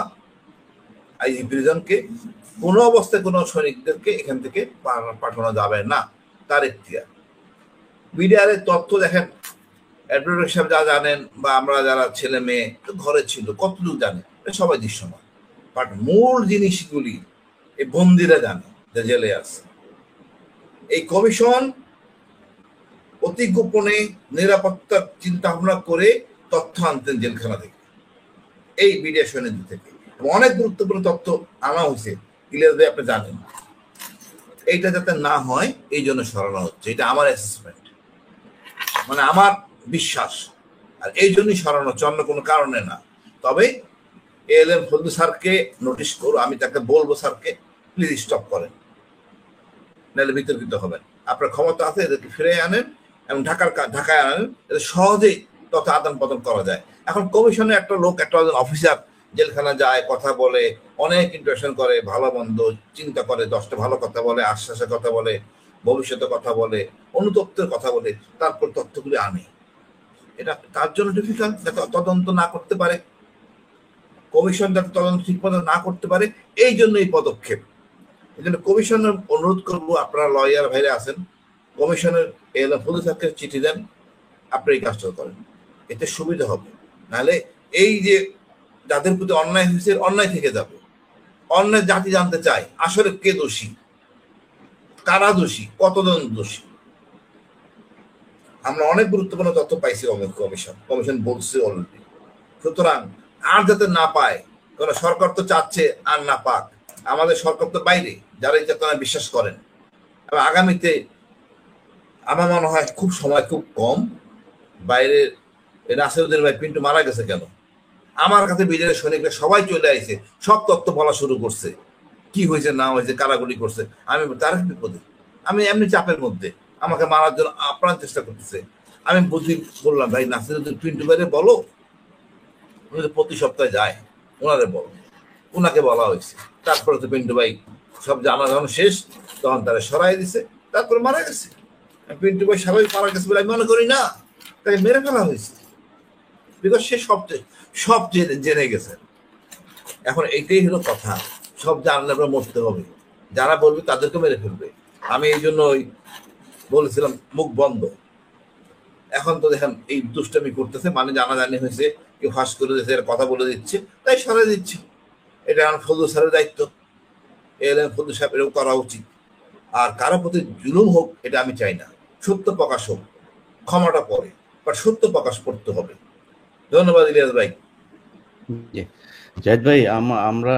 আইজি প্রিজনকে, কোনো অবস্থায় কোনো সৈনিকদেরকে এখান থেকে পাঠানো যাবে না, তার এখতিয়ার। বিডিআর এর তথ্য দেখেন, অ্যাডভোকেট সাহেব যা জানেন বা আমরা যারা ছেলে মেয়ে ঘরে ছিল কতটুকু জানে সবাই দৃশ্যমান, বাট মূল জিনিসগুলি এই বন্দিরা জানে যে জেলে আছে। এই কমিশন অতি গোপনে নিরাপত্তার চিন্তা ভাবনা করে তথ্য আনতেন জেলখানা থেকে, এই বিডিআর সৈনিকদের থেকে, অনেক গুরুত্বপূর্ণ তথ্য আনা হয়েছে। ইলিয়াস ভাই আপনি জানেন, এইটা যাতে না হয় এই জন্য সরানো হচ্ছে, এটা আমার অ্যাসেসমেন্ট, মানে আমার বিশ্বাস, আর এই জন্যই সরানো হচ্ছে, অন্য কোনো কারণে না। তবে এএলএম ফজলু স্যারকে নোটিশ করো, আমি তাকে বলবো স্যারকে প্লিজ স্টপ করেন, নাহলে বিতর্কিত হবেন। আপনার ক্ষমতা আছে, এদেরকে ফিরে আনেন এবং ঢাকায় আনেন, এদের সহজেই তথ্য আদান প্রদান করা যায়। এখন কমিশনে একটা লোক, একটা অফিসার জেলখানা যায়, কথা বলে, অনেক ইন্টারেকশন করে, ভালো মন্দ চিন্তা করে, 10টা ভালো কথা বলে, আশ্বাসের কথা বলে, ভবিষ্যতে কথা বলে, অনুতপ্তের কথা বলে, তারপর তথ্যগুলি আনে। এটা তার জন্য ডিফিকাল্ট, যাতে তদন্ত না করতে পারে, কমিশন যাতে তদন্ত ঠিক মতো না করতে পারে, এই জন্য এই পদক্ষেপ। এই জন্য কমিশনের অনুরোধ করবো, আপনারা লয়ার ভাইরা আছেন, কমিশনের ফজলু স্যারকে চিঠি দেন, আপনি এই কাজটা করেন, এতে সুবিধা হবে। নাহলে এই যে যাদের প্রতি অন্যায় হয়েছে, অন্যায় থেকে যাবে। অন্যায় জাতি জানতে চায় আসলে কে দোষী, কারা দোষী, কতজন দোষী। আমরা অনেক গুরুত্বপূর্ণ তথ্য পাইছি কমিশন বলছে অলরেডি। সুতরাং আর যাতে না পায়, কারণ সরকার তো চাচ্ছে আর না পাক, আমাদের সরকার তো বাইরে, যারা এই চেতনা বিশ্বাস করেন। এবং আগামীতে আমার মনে হয় খুব সময় খুব কম, বাইরে নাসিরউদ্দিন ভাই পিন্টু মারা গেছে কেন, আমার কাছে বিজেপির সৈনিকরা সবাই চলে আসছে, সব তথ্য বলা শুরু করছে, কি হয়েছে না হয়েছে, কারাগুলি করছে। আমি তার বিপদে, আমি এমনি চাপের মধ্যে, আমাকে মারার জন্য আপ্রাণ চেষ্টা করতেছে। আমি বললাম ভাই নাসিরউদ্দিন পিন্টু ভাইরে বলো, উনি তো প্রতি সপ্তাহে যায়, ওনারে বলো। ওনাকে বলা হয়েছে, তারপরে তো পিন্টু ভাই সব জানা যখন শেষ, তখন তারা সরাই দিছে, তারপরে মারা গেছে। পিন্টু ভাই স্বাভাবিক মারা গেছে বলে আমি মনে করি না, তাকে মেরে ফেলা হয়েছে, বিকজ সে সব জেনে গেছে। এখন এইটাই হলো কথা, সব জানলে আমরা মরতে হবে, যারা বলবে তাদেরকে মেরে ফেলবে। আমি এই জন্য বলেছিলাম মুখ বন্ধ। এখন তো দেখেন এই দুষ্টামি করতেছে, মানে জানাজানি হয়েছে, কেউ ফাঁস করে দিচ্ছে, কথা বলে দিচ্ছে, তাই সরাই দিচ্ছে। এটা আমার ফজলু স্যারের দায়িত্ব, এএলএম ফজলু সাহেব এরকম করা উচিত। আর কারো প্রতি জুলুম হোক এটা আমি চাই না, সত্য প্রকাশ হোক, ক্ষমাটা পরে, বাট সত্য প্রকাশ করতে হবে। ধন্যবাদ ইলিয়াস ভাই। জাহিদ ভাই, আমরা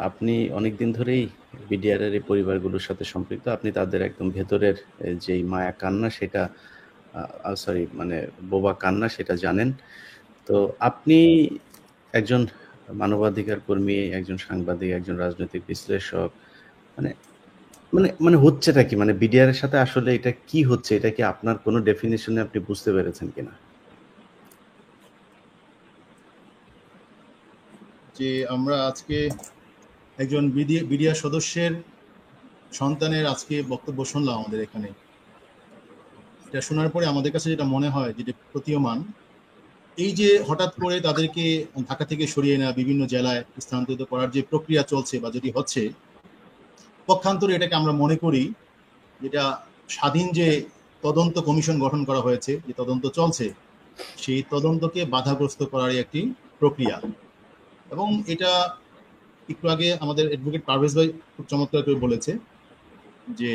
আপনি অনেকদিন ধরেই বিডিআর এর এই পরিবারগুলোর সাথে সম্পৃক্ত, আপনি তাদের একদম ভেতরের যে মায়া কান্না সেটা মানে বোবা কান্না সেটা জানেন। তো আপনি একজন মানবাধিকার কর্মী, একজন সাংবাদিক, একজন রাজনৈতিক বিশ্লেষক, মানে মানে মানে হচ্ছেটা কি, মানে বিডিআর এর সাথে আসলে এটা কি হচ্ছে, এটা কি আপনার কোনো ডেফিনিশনে আপনি বুঝতে পেরেছেন কিনা? যে আমরা আজকে একজন বিডিআর সদস্যের সন্তানের আজকে বক্তব্য শুনলাম আমাদের এখানে, এটা শোনার পরে আমাদের কাছে যেটা মনে হয়, যেটা প্রতীয়মান, এই যে হঠাৎ করে তাদেরকে ঢাকা থেকে সরিয়ে নেওয়া, বিভিন্ন জেলায় স্থানান্তরিত করার যে প্রক্রিয়া চলছে বা যদি হচ্ছে, পক্ষান্তরে এটাকে আমরা মনে করি যেটা স্বাধীন যে তদন্ত কমিশন গঠন করা হয়েছে, যে তদন্ত চলছে, সেই তদন্তকে বাধাগ্রস্ত করারই একটি প্রক্রিয়া। এবং এটা একটু আগে আমাদের অ্যাডভোকেট পারভেজ ভাই খুব চমৎকার করে বলেছে যে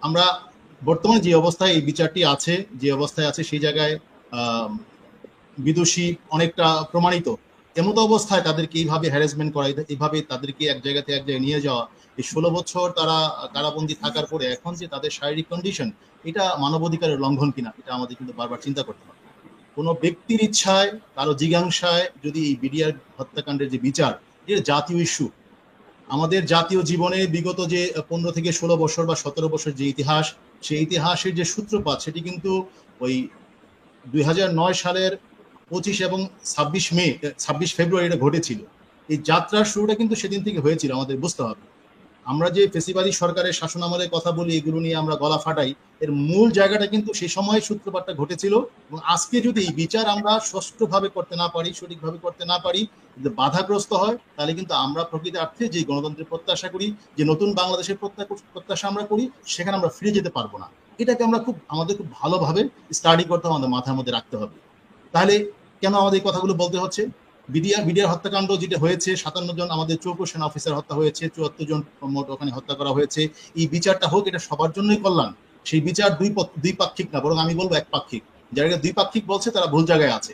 আমরা বর্তমানে যে অবস্থায় এই বিচারটি আছে, যে অবস্থায় আছে সেই জায়গায় বিদোষী অনেকটা প্রমাণিত, এমত অবস্থায় তাদেরকে এইভাবে হ্যারাসমেন্ট করা, এইভাবে তাদেরকে এক জায়গা থেকে এক জায়গায় নিয়ে যাওয়া, এই 16 বছর তারা কারাবন্দী থাকার পরে এখন যে তাদের শারীরিক কন্ডিশন, এটা মানবাধিকারের লঙ্ঘন কিনা এটা আমাদের কিন্তু বারবার চিন্তা করতে হবে। কোনো ব্যক্তির ইচ্ছায়, কারো জিজ্ঞাসায় যদি এই বিডিআর হত্যাকাণ্ডের যে বিচার, এর জাতীয় ইস্যু, আমাদের জাতীয় জীবনে বিগত যে 15 থেকে 16 বছর বা 17 বছর যে ইতিহাস, সেই ইতিহাসের যে সূত্রপাত সেটি কিন্তু ওই 2009 সালের 25 এবং 26 ফেব্রুয়ারি এটা ঘটেছিল। এই যাত্রার শুরুটা কিন্তু সেদিন থেকে হয়েছিল, আমাদের বুঝতে হবে। আমরা যে ফেসিবাদী সরকারের শাসন আমলের কথা বলি, এগুলো নিয়ে আমরা গলা ফাটাই, এর মূল জায়গাটা কিন্তু সেই সময় সূত্রপাতটা ঘটেছিল। এবং আজকে যদি এই বিচার আমরা সুষ্ঠুভাবে করতে না পারি, সঠিকভাবে করতে না পারি, যদি বাধাগ্রস্ত হয়, তাহলে কিন্তু আমরা প্রকৃত অর্থে যে গণতন্ত্রের প্রত্যাশা করি, যে নতুন বাংলাদেশের প্রত্যাশা আমরা করি, সেখানে আমরা ফিরে যেতে পারবো না। এটাকে আমরা আমাদের খুব ভালোভাবে স্টাডি করতে হবে, আমাদের মাথার মধ্যে রাখতে হবে। তাহলে কেন আমাদের এই কথাগুলো বলতে হচ্ছে? বিডিআর হত্যাকাণ্ড যেটা হয়েছে, 57 জন আমাদের চৌকো সেনা অফিসার হত্যা হয়েছে, 74 জন মোট ওখানে হত্যা করা হয়েছে। এই বিচারটা হোক, এটা সবার জন্যই কল্যাণ। সেই বিচার দুই পাক্ষিক না, বরং আমি বলবো একপাক্ষিক। যারা দুই পাক্ষিক বলছে তারা ভুল জায়গায় আছে।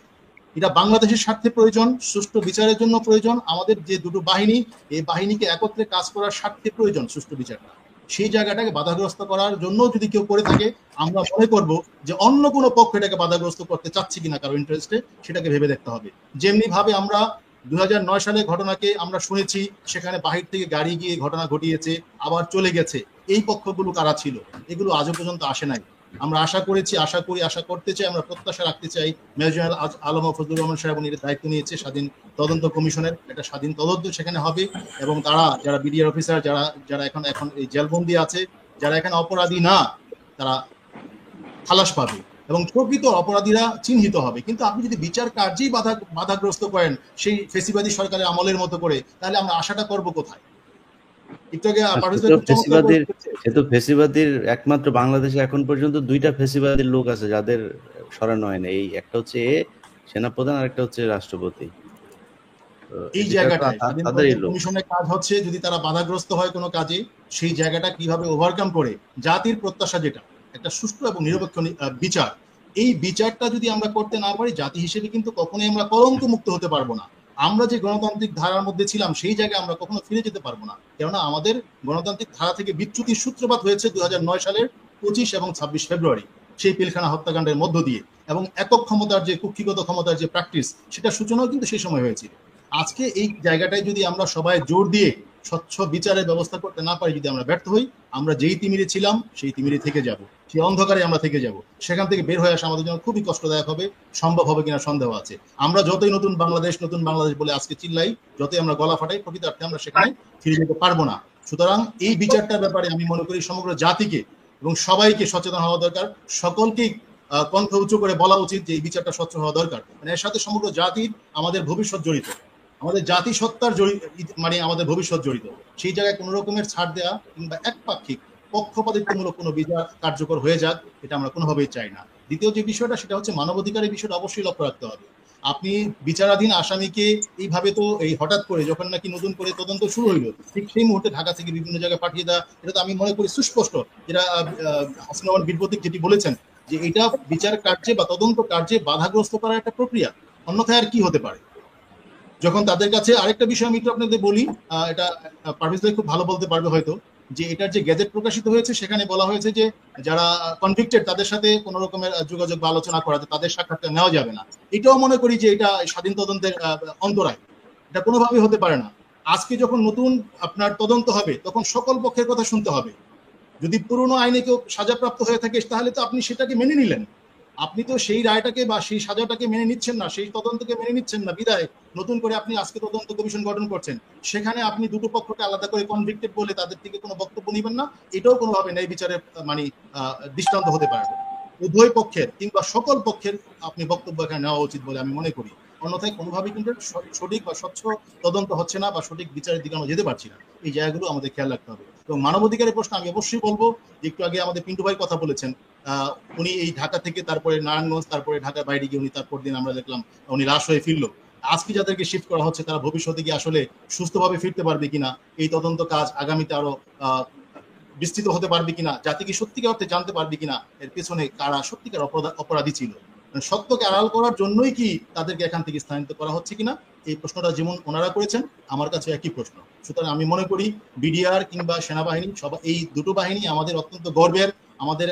এটা বাংলাদেশের স্বার্থে প্রয়োজন, সুষ্ঠু বিচারের জন্য প্রয়োজন। আমাদের যে দুটো বাহিনী, এই বাহিনীকে একত্রে কাজ করার স্বার্থে প্রয়োজন সুষ্ঠু বিচারটা। সেই জায়গাটাকে বাধাগ্রস্ত করার জন্য যদি কেউ করে থাকে, আমরা মনে করব যে অন্য কোনো পক্ষ এটাকে বাধাগ্রস্ত করতে চাচ্ছে কিনা কারো ইন্টারেস্টে, সেটাকে ভেবে দেখতে হবে। যেমনি ভাবে আমরা 2009 সালে ঘটনাকে আমরা শুনেছি, সেখানে বাহির থেকে গাড়ি গিয়ে ঘটনা ঘটিয়েছে, আবার চলে গেছে, এই পক্ষগুলো কারা ছিল? এগুলো আজও পর্যন্ত আসে নাই। আমরা আশা করেছি, আশা করতে চাই, আমরা প্রত্যাশা রাখতে চাই মেজর জেনারেল আলম ফজলুর রহমান সাহেব উনি দায়িত্ব নিয়েছে স্বাধীন তদন্ত কমিশনের, একটা স্বাধীন তদন্ত সেখানে হবে। এবং তারা যারা বিডিআর অফিসার, যারা এখন এই জেলবন্দি আছে, যারা এখানে অপরাধী না, তারা খালাস পাবে এবং প্রকৃত অপরাধীরা চিহ্নিত হবে। কিন্তু আপনি যদি বিচার কার্যেই বাধাগ্রস্ত করেন সেই ফেসিবাদী সরকারের আমলের মতো করে, তাহলে আমরা আশাটা করব কোথায়? ফেসিবাদীর একমাত্র বাংলাদেশে এখন পর্যন্ত 2টা ফেসিবাদীর লোক আছে যাদের সরানো হয় না। এই একটা হচ্ছে সেনাপ্রধান, আর একটা হচ্ছে রাষ্ট্রপতি। এই জায়গাটায় কমিশনের কাজ হচ্ছে, যদি তারা বাধাগ্রস্ত হয় কোনো কাজে, সেই জায়গাটা কিভাবে ওভারকাম করে জাতির প্রত্যাশা যেটা একটা সুষ্ঠু এবং নিরপেক্ষ বিচার, এই বিচারটা যদি আমরা করতে না পারি, জাতি হিসেবে কিন্তু কখনোই আমরা কলঙ্ক মুক্ত হতে পারবো না। আমরা যে গণতান্ত্রিক ধারার মধ্যে ছিলাম সেই জায়গায় আমরা কখনো ফিরে যেতে পারবো না। কেননা আমাদের গণতান্ত্রিক ধারা থেকে বিচ্যুতির সূত্রপাত হয়েছে 2009 সালের 25 এবং 26 ফেব্রুয়ারি সেই পিলখানা হত্যাকাণ্ডের মধ্য দিয়ে। এবং একক ক্ষমতার যে কুক্ষিগত ক্ষমতার যে প্র্যাকটিস, সেটা সূচনাও কিন্তু সেই সময় হয়েছিল। আজকে এই জায়গাটায় যদি আমরা সবাই জোর দিয়ে স্বচ্ছ বিচারের ব্যবস্থা করতে না পারি, যদি আমরা ব্যর্থ হই, আমরা যেই তিমিরে ছিলাম সেই তিমিরে থেকে যাব, সেই অন্ধকারে আমরা থেকে যাব। সেখান থেকে বের হয়ে আসা আমাদের জন্য খুবই কষ্টদায়ক হবে, সম্ভব হবে কিনা সন্দেহ আছে। আমরা যতই নতুন বাংলাদেশ বলে আজকে চিল্লাই, যতই আমরা গলা ফাটাই, প্রকৃত অর্থে আমরা সেখানে ফিরে যেতে পারবো না। সুতরাং এই বিচারটার ব্যাপারে আমি মনে করি সমগ্র জাতিকে এবং সবাইকে সচেতন হওয়া দরকার। সকলকেই কণ্ঠ উঁচু করে বলা উচিত যে এই বিচারটা স্বচ্ছ হওয়া দরকার। মানে এর সাথে সমগ্র জাতির, আমাদের ভবিষ্যৎ জড়িত, আমাদের জাতিসত্তার মানে আমাদের ভবিষ্যৎ জড়িত। সেই জায়গায় কোনো রকমের ছাড় দেওয়া কিংবা একপাক্ষিক পক্ষপাতিত্বমূলক কোনো বিচার কার্যকর হয়ে যাক, এটা আমরা কোনোভাবেই চাই না। দ্বিতীয় যে বিষয়টা, সেটা হচ্ছে মানবাধিকারের বিষয়টা অবশ্যই লক্ষ্য রাখতে হবে। আপনি বিচারাধীন আসামিকে এইভাবে তো এই হঠাৎ করে যখন নাকি নতুন করে তদন্ত শুরু হইলো, ঠিক সেই মুহূর্তে ঢাকা থেকে বিভিন্ন জায়গায় পাঠিয়ে দেওয়া, এটা তো আমি মনে করি সুস্পষ্ট, যেটা হাসিনা বীর প্রতীক যেটি বলেছেন, যে এটা বিচার কার্যে বা তদন্ত কার্যে বাধাগ্রস্ত করার একটা প্রক্রিয়া। অন্যথায় আর কি হতে পারে? যখন তাদের কাছে আরেকটা বিষয় আমি একটু আপনাদের বলি, এটা পারভেজ ভাই খুব ভালো বলতে পারবে হয়তো, যে এটার যে গেজেট প্রকাশিত হয়েছে সেখানে বলা হয়েছে যে যারা কনভিক্টেড তাদের সাথে কোনো রকমের যোগাযোগ বা আলোচনা করা, তাদের সাক্ষাৎকার নেওয়া যাবে না। এটাও মনে করি যে এটা স্বাধীন তদন্তের অন্তরায়, এটা কোনোভাবেই হতে পারে না। আজকে যখন নতুন আপনার তদন্ত হবে, তখন সকল পক্ষের কথা শুনতে হবে। যদি পুরনো আইনে কেউ সাজাপ্রাপ্ত হয়ে থাকে, তাহলে তো আপনি সেটাকে মেনে নিলেন, আপনি তো সেই রায়টাকে বা সেই সাজাটাকে মেনে নিচ্ছেন না, সেই তদন্তকে মেনে নিচ্ছেন না, বিদায় নতুন করে আপনি আজকে তদন্ত কমিশন গঠন করছেন, সেখানে আপনি দুটো পক্ষকে আলাদা করে কনভিক্টেড বলে তাদের থেকে কোনো বক্তব্য নেবেন না, এটাও কোনোভাবে ন্যায় বিচারের মানে দৃষ্টান্ত হতে পারে। উভয় পক্ষের কিংবা সকল পক্ষের আপনি বক্তব্য এখানে নেওয়া উচিত বলে আমি মনে করি। অন্যথায় কোনোভাবেই কিন্তু সঠিক বা স্বচ্ছ তদন্ত হচ্ছে না বা সঠিক বিচারের দিকে আমরা যেতে পারছি না। এই জায়গাগুলো আমাদের খেয়াল রাখতে হবে। এবং মানবাধিকারের প্রশ্ন আমি অবশ্যই বলবো যে একটু আগে আমাদের পিন্টু ভাই কথা বলেছেন, উনি এই ঢাকা থেকে তারপরে নারায়ণগঞ্জ, তারপরে ঢাকার বাইরে গিয়ে উনি তারপর দিন আমরা দেখলাম উনি লাশ হয়ে ফিরলো। আজকে যাদেরকে শিফট করা হচ্ছে তারা ভবিষ্যতে কি আসলে সুস্থভাবে ফিরতে পারবে কিনা, এই তদন্ত কাজ আগামীতে আরো বিস্তৃত হতে পারবে কিনা, জাতি কি সত্যিকার অর্থে জানতে পারবে কিনা এর পেছনে কারা সত্যিকার অপরাধী ছিল, সত্যকে আড়াল করার জন্যই কি তাদেরকে এখান থেকে স্থানান্তরিত করা হচ্ছে কিনা, এই প্রশ্নটা যেমন ওনারা করেছেন আমার কাছে একই প্রশ্ন। সুতরাং আমি মনে করি বিডিআর কিংবা সেনাবাহিনী সবাই, এই দুটো বাহিনী আমাদের অত্যন্ত গর্বের, আমাদের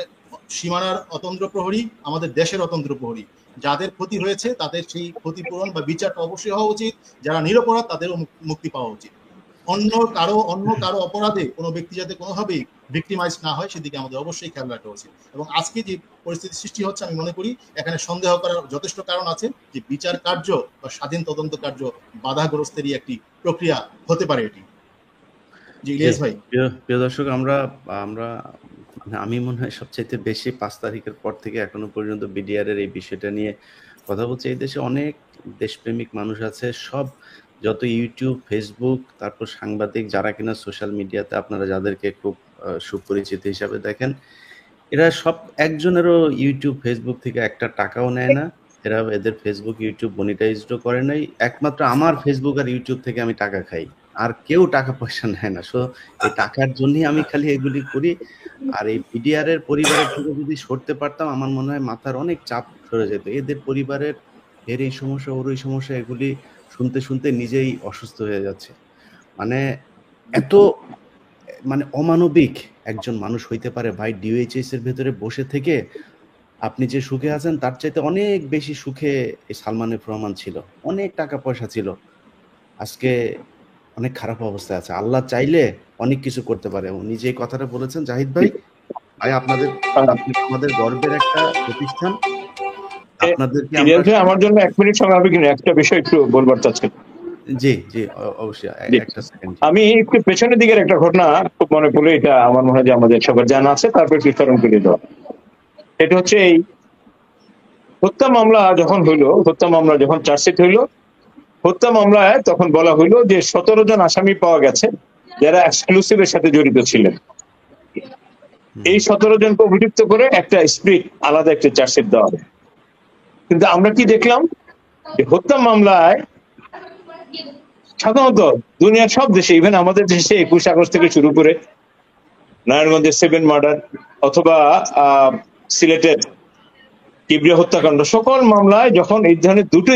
সীমানার অতন্ত্র প্রহরী, আমাদের দেশের অতন্ত্র প্রহরী। যাদের ক্ষতি হয়েছে তাদের সেই ক্ষতিপূরণ বা বিচারটা অবশ্যই হওয়া উচিত, যারা নিরপরাধ তাদেরও মুক্তি পাওয়া উচিত। অন্য কারো অপরাধে কোনো ব্যক্তি যাতে কোনোভাবেই ভিক্টিমাইজ না হয় সেদিকে আমাদের অবশ্যই খেয়াল রাখা উচিত। এবং আজকে যে পরিস্থিতি সৃষ্টি হচ্ছে আমি মনে করি এখানে সন্দেহ করার যথেষ্ট কারণ আছে যে বিচার কার্য বা স্বাধীন তদন্ত কার্য বাধাগ্রস্তেরই একটি প্রক্রিয়া হতে পারে এটি। জি ইলিয়াস ভাই। প্রিয় দর্শক, আমরা আমি মনে হয় সবচাইতে বেশি 5 তারিখের পর থেকে এখনো পর্যন্ত বিডিআর এর এই বিষয়টা নিয়ে কথা বলছি। এই দেশে অনেক দেশপ্রেমিক মানুষ আছে, সব যত ইউটিউব, ফেসবুক, তারপর সাংবাদিক যারা কিনা সোশ্যাল মিডিয়াতে আপনারা যাদেরকে খুব সুপরিচিত হিসাবে দেখেন, এরা সব একজনেরও ইউটিউব, ফেসবুক থেকে একটা টাকাও নেয় না। এরা এদের ফেসবুক, ইউটিউব মনিটাইজডও করে নাই। একমাত্র আমার ফেসবুক আর ইউটিউব থেকে আমি টাকা খাই, আর কেউ টাকা পয়সা নেয় না। সো এই টাকার জন্যই আমি খালি এগুলি করি। আর এই বিডিআর এর পরিবারের থেকে যদি সরতে পারতাম আমার মনে হয় মাথার অনেক চাপ সরে যেত। এদের পরিবারের এর এই সমস্যা, ওর ওই সমস্যা, এগুলি শুনতে শুনতে নিজেই অসুস্থ হয়ে যাচ্ছে। মানে এত অমানবিক একজন মানুষ হইতে পারে ভাই? ডিওএইচএস এর ভেতরে বসে থেকে আপনি যে সুখে আছেন তার চাইতে অনেক বেশি সুখে এই সালমান এফ রহমান ছিল, অনেক টাকা পয়সা ছিল, আজকে অনেক খারাপ অবস্থায় আছে। আল্লাহ চাইলে অনেক কিছু করতে পারে। উনি যে কথাটা বলেছেন জাহিদ ভাই, আমাদের গর্বের একটা প্রতিষ্ঠান। আপনাদেরকে আমার জন্য 1 মিনিট সময় হবে কিনা, একটা বিষয় একটু বলবার চাচ্ছি। জি জি অবশ্যই, একটা সেকেন্ড। আমি একটু পেছনের দিকের একটা ঘটনা খুব মনে পড়ে, এটা আমার মনে হয় যে আমাদের সবার জানা আছে, তারপর বিস্তারণ করে দেওয়া। এটা হচ্ছে এই হত্যা মামলা যখন হইলো, হত্যা মামলা যখন চার্জশিট হইলো, হত্যা মামলায় তখন বলা হইলো যে 17 জন আসামি পাওয়া গেছে যারা এক্সক্লুসিভের সাথে জড়িত ছিলেন। এই 17 জনকে অভিযুক্ত করে একটা স্প্লিট আলাদা একটা চার্জশিট দেওয়া হয়। কিন্তু আমরা কি দেখলাম যে হত্যা মামলায় সাধারণত দুনিয়ার সব দেশে, ইভেন আমাদের দেশে 21 আগস্ট থেকে শুরু করে নারায়ণগঞ্জের 7 মার্ডার অথবা সিলেটের কিবরিয়া হত্যাকাণ্ড, সকল মামলায় যখন এই ধরনের দুটো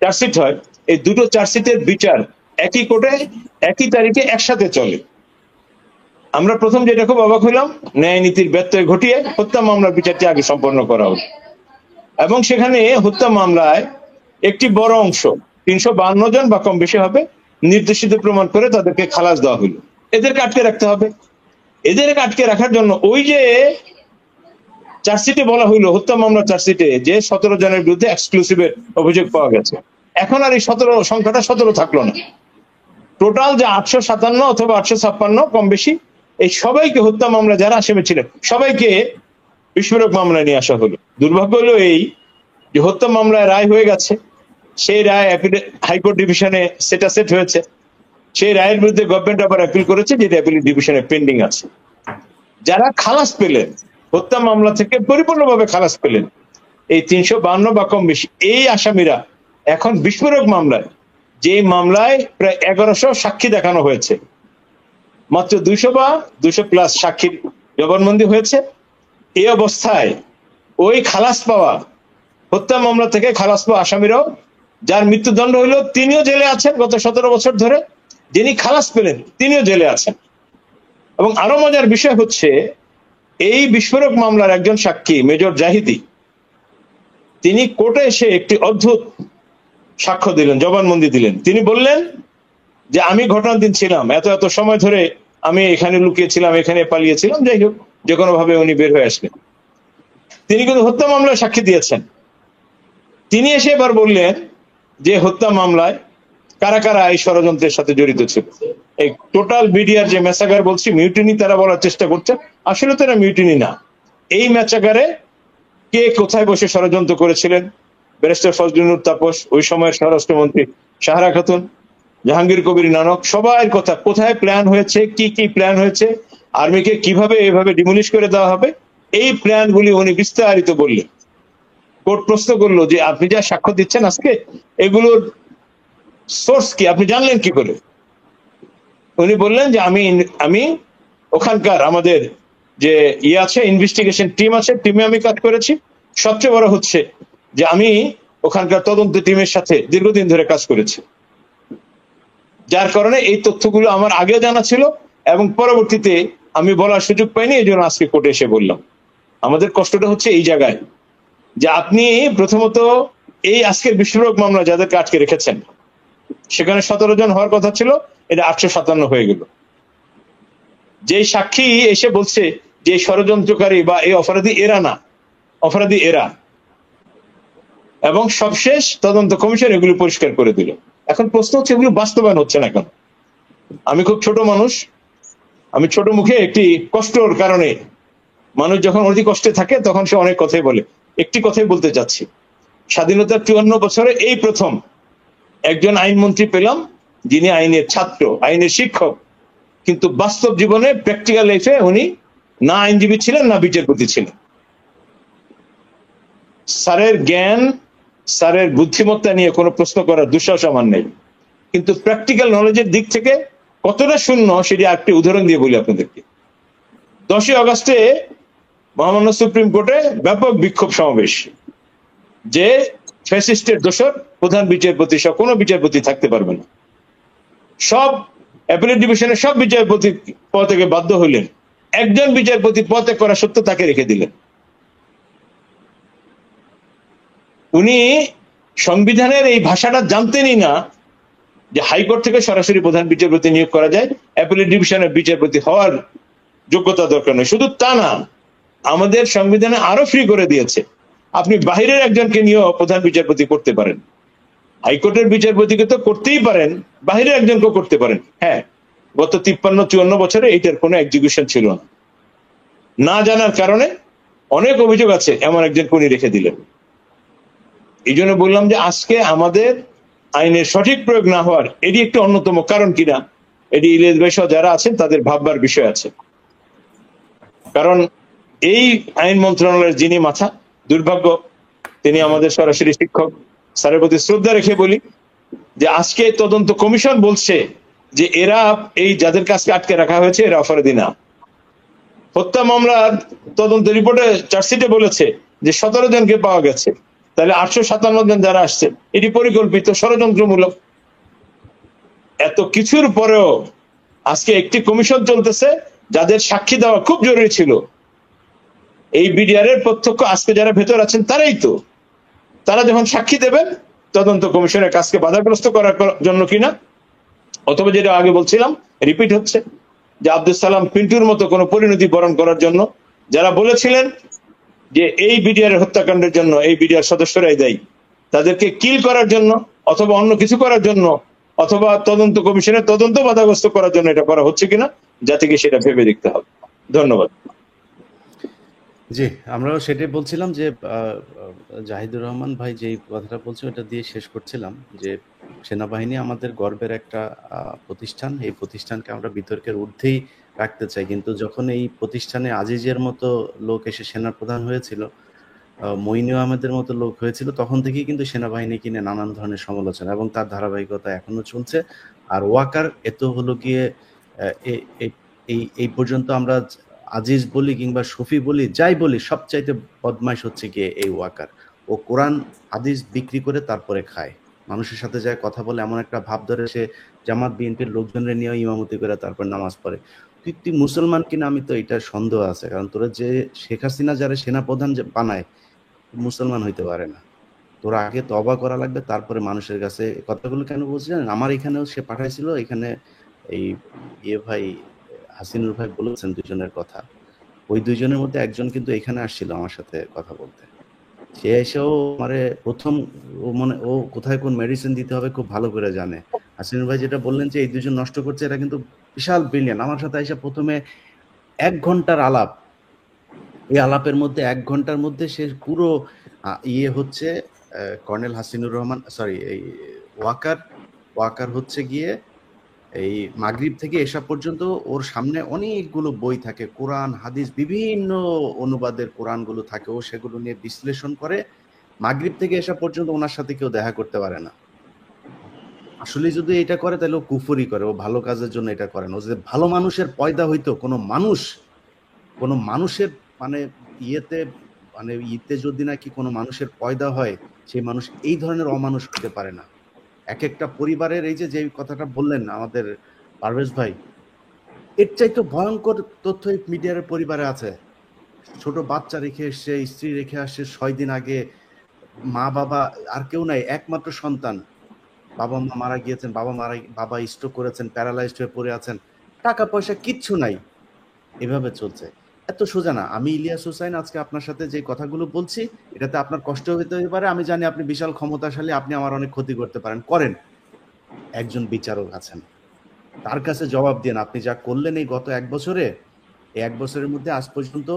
চার্জশিট হয়, এই দুটো চার্জশিটের বিচার একই কোর্টে একই তারিখে একসাথে চলে। আমরা প্রথম যেটা খুব অবাক হইলাম, ন্যায় নীতির ব্যত্যয় ঘটিয়ে হত্যা মামলার বিচারটি আগে সম্পন্ন করা হলো। এবং সেখানে হত্যা মামলায় একটি বড় অংশ 352 জন বা কম বেশি হবে নির্দেশিত প্রমাণ করে তাদেরকে খালাস দেওয়া হলো। এদেরকে আটকে রাখতে হবে। এদেরকে আটকে রাখার জন্য ওই যে চার্জশিটে বলা হইলো, হত্যা মামলার চার্জশিটে যে 17 জনের বিরুদ্ধে এক্সক্লুসিভের অভিযোগ পাওয়া গেছে, এখন আর এই 17 সংখ্যাটা 17 থাকলো না। টোটাল যে 857 অথবা 856 কম বেশি, এই সবাইকে হত্যা মামলা যারা আসামি ছিলেন সবাইকে বিস্ফোরক মামলায় নিয়ে আসা হলো। দুর্ভাগ্য হলো এই যে হত্যা মামলায় রায় হয়ে গেছে, সেই রায় হাইকোর্ট ডিভিশনে সেট হয়েছে। সেই রায়ের বিরুদ্ধে গভর্নমেন্ট আবার অ্যাপিল করেছে, যেটা অ্যাপিল ডিভিশনে পেন্ডিং আছে। যারা খালাস পেলেন, হত্যা মামলা থেকে পরিপূর্ণভাবে খালাস পেলেন, এই 352 বা কম বেশি এই আসামিরা এখন বিস্ফোরক মামলায়, যে মামলায় প্রায় 1100 সাক্ষী দেখানো হয়েছে, মাত্র 200 বা 200 প্লাস সাক্ষীর জবানবন্দি হয়েছে। এই অবস্থায় ওই খালাস পাওয়া, হত্যা মামলা থেকে খালাস পাওয়া আসামিরাও, যার মৃত্যুদণ্ড হইল, তিনিও জেলে আছেন গত 17 বছর ধরে। যিনি খালাস পেলেন তিনিও জেলে আছেন। এবং আরো মজার বিষয় হচ্ছে, এই বিস্ফোরক মামলার একজন সাক্ষী মেজর জাহিদি, তিনি কোর্টে এসে একটি অদ্ভুত সাক্ষ্য দিলেন, জবানবন্দি দিলেন। তিনি বললেন যে আমি ঘটনার দিন ছিলাম, এত সময় ধরে আমি এখানে লুকিয়েছিলাম, এখানে পালিয়েছিলাম, যাই হোক যে কোনো ভাবে উনি বের হয়ে আসলেন। তিনি কিন্তু হত্যা মামলায় সাক্ষী দিয়েছেন। তিনি এসে এবার বললেন যে হত্যা মামলায় কারা কারা এই ষড়যন্ত্রের সাথে জড়িত ছিল। এই টোটাল বিডিআর যে ম্যাসাগার বলছি মিউটিনি তারা বলার চেষ্টা করছে, আসলে তারা মিউটিনি না। এই ম্যাসাগারে কে কোথায় বসে ষড়যন্ত্র করেছিলেন, ব্যারিস্টার ফজলুল তাপস, ওই সময়ের স্বরাষ্ট্রমন্ত্রী সাহারা খাতুন, জাহাঙ্গীর কবির নানক, সবার কথা, কোথায় প্ল্যান হয়েছে, কি কি প্ল্যান হয়েছে, আর্মিকে কিভাবে এভাবে ডিমোলিশ করে দেওয়া হবে, এই প্ল্যানগুলি উনি বিস্তারিত বললেন। কোর্ট প্রশ্ন করলো যে আপনি যা সাক্ষ্য দিচ্ছেন আজকে, এগুলোর সোর্স কি, আপনি জানলেন কি করে? উনি বললেন যে আমি ওখানকার আমাদের যে আছে ইনভেস্টিগেশন টিম আছে, টিমে আমি কাজ করেছি। সবচেয়ে বড় হচ্ছে যে আমি ওখানকার তদন্ত টিমের সাথে দীর্ঘদিন ধরে কাজ করেছি, যার কারণে এই তথ্যগুলো আমার আগেও জানা ছিল এবং পরবর্তীতে আমি বলার সুযোগ পাইনি, এই জন্য আজকে কোর্টে এসে বললাম। আমাদের কষ্টটা হচ্ছে এই জায়গায় যে আপনি প্রথমত এই আজকের বিস্ফোরক মামলা যাদেরকে আটকে রেখেছেন, সেখানে 17 জন হওয়ার কথা ছিল, এটা 857 হয়ে গেল। যেই সাক্ষী এসে বলছে যে ষড়যন্ত্রকারী বা এই অপরাধী এরা না, অপরাধী এরা, এবং সবশেষ তদন্ত কমিশন এগুলো পরিষ্কার করে দিল। এখন প্রশ্ন হচ্ছে এগুলো বাস্তবায়ন হচ্ছে না কেন? আমি খুব ছোট মানুষ, আমি ছোট মুখে একটি কষ্টর কারণে, মানুষ যখন অতি কষ্টে থাকে তখন সে অনেক কথাই বলে, একটি কথাই বলতে চাচ্ছি। স্বাধীনতার 54 বছরে এই প্রথম একজন আইনমন্ত্রী পেলাম যিনি আইনের ছাত্র, আইনের শিক্ষক, কিন্তু বাস্তব জীবনে প্র্যাকটিক্যাল লাইফে উনি না আইনজীবী ছিলেন না বিচারপতি ছিলেন। স্যারের জ্ঞান, স্যারের বুদ্ধিমত্তা নিয়ে কোনো প্রশ্ন করার দুঃসাহস আমার নেই, কিন্তু প্র্যাকটিক্যাল নলেজের দিক থেকে কতটা শূন্য সেটি একটি উদাহরণ দিয়ে বলি আপনাদেরকে। 10ই আগস্টে মহামান্য সুপ্রিম কোর্টে ব্যাপক বিক্ষোভ সমাবেশ, যে ফ্যাসিস্টের দোসর প্রধান বিচারপতি সহ কোনো বিচারপতি থাকতে পারবে না। সব অ্যাপিলেট ডিভিশনের সব বিচারপতি পদ থেকে বাধ্য হইলেন, একজন বিচারপতি পদত্যাগ করা সত্ত্বেও তাকে রেখে দিলেন। উনি সংবিধানের এই ভাষাটা জানতেনই না যে হাইকোর্ট থেকে সরাসরি প্রধান বিচারপতি নিয়োগ করা যায়, অ্যাপিলেট ডিভিশনের বিচারপতি হওয়ার যোগ্যতা দরকার নয়। শুধু তা না, আমাদের সংবিধানে আরো ফ্রি করে দিয়েছে, আপনি বাহিরের একজনকে নিয়েও প্রধান বিচারপতি করতে পারেন। হাইকোর্টের বিচারপতিকে তো করতেই পারেন, বাহিরের একজনকেও করতে পারেন। হ্যাঁ, গত 53-54 বছরে এইটার কোনো এক্সিকিউশন ছিল না। না জানার কারণে অনেক অভিযোগ আছে, এমন একজনকে উনি রেখে দিলেন। এই জন্য বললাম যে আজকে আমাদের আইনের সঠিক প্রয়োগ না হওয়ার এটি একটি অন্যতম কারণ কিনা, এটি ইলিয়াস ভাই সহ যারা আছেন তাদের ভাববার বিষয় আছে। কারণ এই আইন মন্ত্রণালয়ের যিনি মাথা, দুর্ভাগ্য তিনি আমাদের সরাসরি শিক্ষক, স্যারের প্রতি শ্রদ্ধা রেখে বলি যে আজকে তদন্ত কমিশন বলছে যে এরা এই যাদের কাছে আটকে রাখা হয়েছে এরা অপরাধী না। হত্যা মামলার তদন্ত রিপোর্টে চার্জশিটে বলেছে যে 17 জনকে পাওয়া গেছে, তাহলে 857 জন যারা আসছে এটি পরিকল্পিত ষড়যন্ত্রমূলক। এত কিছুর পরেও আজকে একটি কমিশন চলতেছে যাদের সাক্ষী দেওয়া খুব জরুরি ছিল। এই বিডিআর এর প্রত্যক্ষ আজকে যারা ভেতর আছেন তারাই তো, তারা যখন সাক্ষী দেবেন তদন্ত কমিশনের কাজকে বাধাগ্রস্ত করার জন্য কিনা, অথবা যেটা আগে বলছিলাম রিপিট হচ্ছে যে আব্দুল সালাম পিন্টুর মতো কোনো পরিণতি বরণ করার জন্য, যারা বলেছিলেন যে এই বিডিআর হত্যাকাণ্ডের জন্য এই বিডিআর সদস্যরাই দায়ী, তাদেরকে কিল করার জন্য অথবা অন্য কিছু করার জন্য অথবা তদন্ত কমিশনের তদন্ত বাধাগ্রস্ত করার জন্য এটা করা হচ্ছে কিনা জাতিকে সেটা ভেবে দেখতে হবে। ধন্যবাদ। জি, আমরাও সেটাই বলছিলাম যে জাহিদুর রহমান ভাই যে কথাটা বলছে ওটা দিয়ে শেষ করছিলাম যে সেনাবাহিনী আমাদের গর্বের একটা প্রতিষ্ঠান, এই প্রতিষ্ঠানকে আমরা বিতর্কের ঊর্ধ্বেই রাখতে চাই, কিন্তু যখন এই প্রতিষ্ঠানে আজিজের মতো লোক এসে সেনাপ্রধান হয়েছিল, মইনু আহমেদের মতো লোক হয়েছিল, তখন থেকেই কিন্তু সেনাবাহিনী কিনে নানান ধরনের সমালোচনা এবং তার ধারাবাহিকতা এখনো চলছে। আর ওয়াকার এত হলো গিয়ে এই পর্যন্ত আমরা আজিজ বলি কিংবা শফি বলি, যাই বলি, সবচাইতে বদমাইশ হচ্ছে গিয়ে এই ওয়াকার। ও কোরআন হাদিস বিক্রি করে তারপরে খায়, মানুষের সাথে যায় কথা বলে, এমন একটা ভাব ধরে সে জামাত বিএনপির লোকজনের নিয়ে ইমামতি করে তারপর নামাজ পড়ে। তুই মুসলমান কিনা আমি তো এটা সন্দেহ আছে, কারণ তোরা যে শেখ হাসিনা যারা সেনাপ্রধান যে বানায় মুসলমান হইতে পারে না। তোরা আগে তওবা করা লাগবে, তারপরে মানুষের কাছে কথাগুলো কেন বলছি জানেন? আমার এখানেও সে পাঠাইছিল, এখানে এই ভাই হাসিনুর ভাই বলেছেন দুজনের কথা, ওই দুইজনের মধ্যে একজন কিন্তু এখানে আসছিল আমার সাথে কথা বলতে। সে এসেও মানে প্রথম ও কোথায় কোন মেডিসিন দিতে হবে খুব ভালো করে জানে। হাসিনুর ভাই যেটা বললেন যে এই দুজন নষ্ট করছে, এটা কিন্তু বিশাল ব্রিলিয়ান্ট। আমার সাথে এসে প্রথমে 1 ঘন্টার আলাপ, এই আলাপের মধ্যে 1 ঘন্টার মধ্যে সে পুরো হচ্ছে কর্নেল হাসিনুর রহমান, সরি এই ওয়াকার হচ্ছে গিয়ে এই মাগরিব থেকে এশা পর্যন্ত ওর সামনে অনেকগুলো বই থাকে, কোরআন হাদিস বিভিন্ন অনুবাদের কোরআনগুলো থাকে, ও সেগুলো নিয়ে বিশ্লেষণ করে। মাগরিব থেকে এশা পর্যন্ত ওনার সাথে কেউ দেখা করতে পারে না। আসলে যদি এটা করে তাহলে ও কুফরি করে, ও ভালো কাজের জন্য এটা করে না। ও যদি ভালো মানুষের পয়দা হইতো, কোনো মানুষের মানে ইয়েতে মানে ইতে যদি নাকি কোনো মানুষের পয়দা হয়, সেই মানুষ এই ধরনের অমানুষ হতে পারে না। এক একটা পরিবারের এই যে কথাটা বললেন আমাদের পারভেজ ভাই, এর চাইতে ভয়ঙ্কর তথ্য এই মিডিয়ার পরিবারে আছে। ছোট বাচ্চা রেখে এসছে, স্ত্রী রেখে আসছে 6 দিন আগে, মা বাবা আর কেউ নাই, একমাত্র সন্তান, বাবা মা মারা গিয়েছেন, বাবা স্ট্রোক করেছেন, প্যারালাইজড হয়ে পড়ে আছেন, টাকা পয়সা কিচ্ছু নাই, এভাবে চলছে। এত সোজা না। আমি ইলিয়াস হোসাইন আজকে আপনার সাথে যে কথাগুলো বলছি, এটাতে আপনার কষ্ট হতে পারে, আমি জানি আপনি বিশাল ক্ষমতাশালী, আপনি আমার অনেক ক্ষতি করতে পারেন, করেন। একজন বিচারক আছেন, তার কাছে জবাব দিন। আপনি যা করলেন এই গত 1 বছরে, এই 1 বছরের মধ্যে আজ পর্যন্ত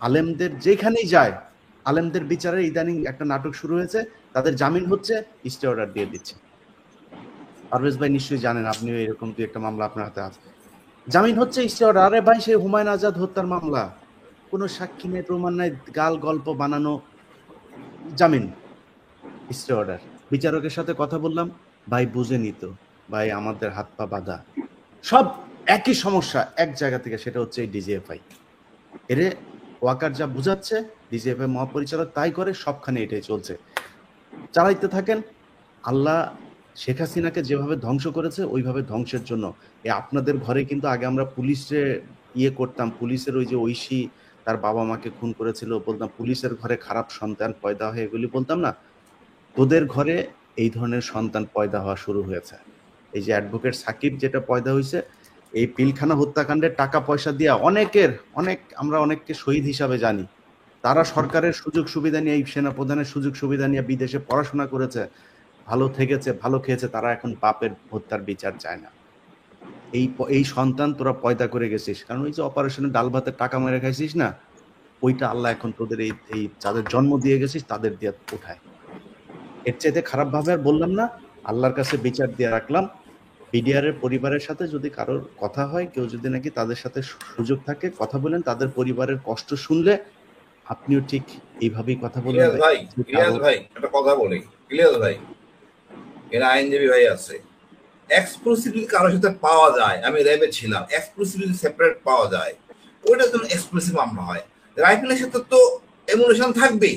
আলেমদের যেখানেই যায়, আলেমদের বিচারে ইদানিং একটা নাটক শুরু হয়েছে, তাদের জামিন হচ্ছে, স্টে অর্ডার দিয়ে দিচ্ছে। পারভেজ ভাই নিশ্চয়ই জানেন, আপনিও এরকম 2-1টা মামলা আপনার হাতে আছে, জামিন হচ্ছে, স্টে অর্ডার। আরে ভাই, সেই হুমায়ুন আজাদ হত্যার মামলা, কোনো সাক্ষী নেই, প্রমাণ নাই, গাল গল্প বানানো, জামিন, স্টে অর্ডার। বিচারকের সাথে কথা বললাম, ভাই বুঝেনি তো, ভাই আমাদের হাত পা বাঁধা, সব একই সমস্যা এক জায়গা থেকে, সেটা হচ্ছে এই ডিজিএফআই। এরে ওয়াকার যা বুঝাচ্ছে, ডিজিএফআই মহাপরিচালক তাই করে, সবখানে এটাই চলছে। চালাইতে থাকেন। আল্লাহ শেখ হাসিনাকে যেভাবে ধ্বংস করেছে, ওইভাবে ধ্বংসের জন্য। আপনাদের ঘরে কিন্তু আগে আমরা পুলিশে ইয়ে করতাম, পুলিশের ওই যে ঐশী তার বাবা মাকে খুন করেছিল, বলতাম পুলিশের ঘরে খারাপ সন্তান পয়দা হয়, এগুলি বলতাম না। তোদের ঘরে এই ধরনের সন্তান পয়দা হওয়া শুরু হয়েছে। এই যে অ্যাডভোকেট সাকিব যেটা পয়দা হয়েছে, এই পিলখানা হত্যাকাণ্ডের টাকা পয়সা দিয়া আমরা অনেককে শহীদ হিসাবে জানি। তারা সরকারের সুযোগ সুবিধা নিয়ে, এই সেনাপ্রধানের সুযোগ সুবিধা নিয়ে বিদেশে পড়াশোনা করেছে, ভালো থেকেছে, ভালো খেয়েছে, তারা এখন বাপের হত্যার বিচার চায় না। এই সন্তান তোরা পয়দা করে গেছিস, কারণ ওই যে অপারেশনে ডাল ভাতের টাকা মেরে খাইছিস না, ওইটা আল্লাহ এখন তোদের এই যাদের জন্ম দিয়ে গেছিস তাদের দিয়ে উঠায়। এর চাইতে খারাপ ভাবে আর বললাম না, আল্লাহর কাছে বিচার দিয়ে রাখলাম। বিডিআরের পরিবারের সাথে যদি কারোর কথা হয়, কেউ যদি নাকি তাদের সাথে সুযোগ থাকে কথা বলেন, তাদের পরিবারের কষ্ট শুনলে আপনিও ঠিক এইভাবেই কথা বলবেন। ইলিয়াস ভাই একটা কথা বলি, ইলিয়াস ভাই এর আইনজীবী ভাই আছে, এক্সক্লুসিভলি কারোর সাথে পাওয়া যায়, আমি র্যাবে ছিলাম, এক্সক্লুসিভলি সেপারেট পাওয়া যায়, ওইটার জন্য এক্সক্লুসিভ মামলা হয়। রাইফেলের সাথে তো এমুলেশন থাকবেই,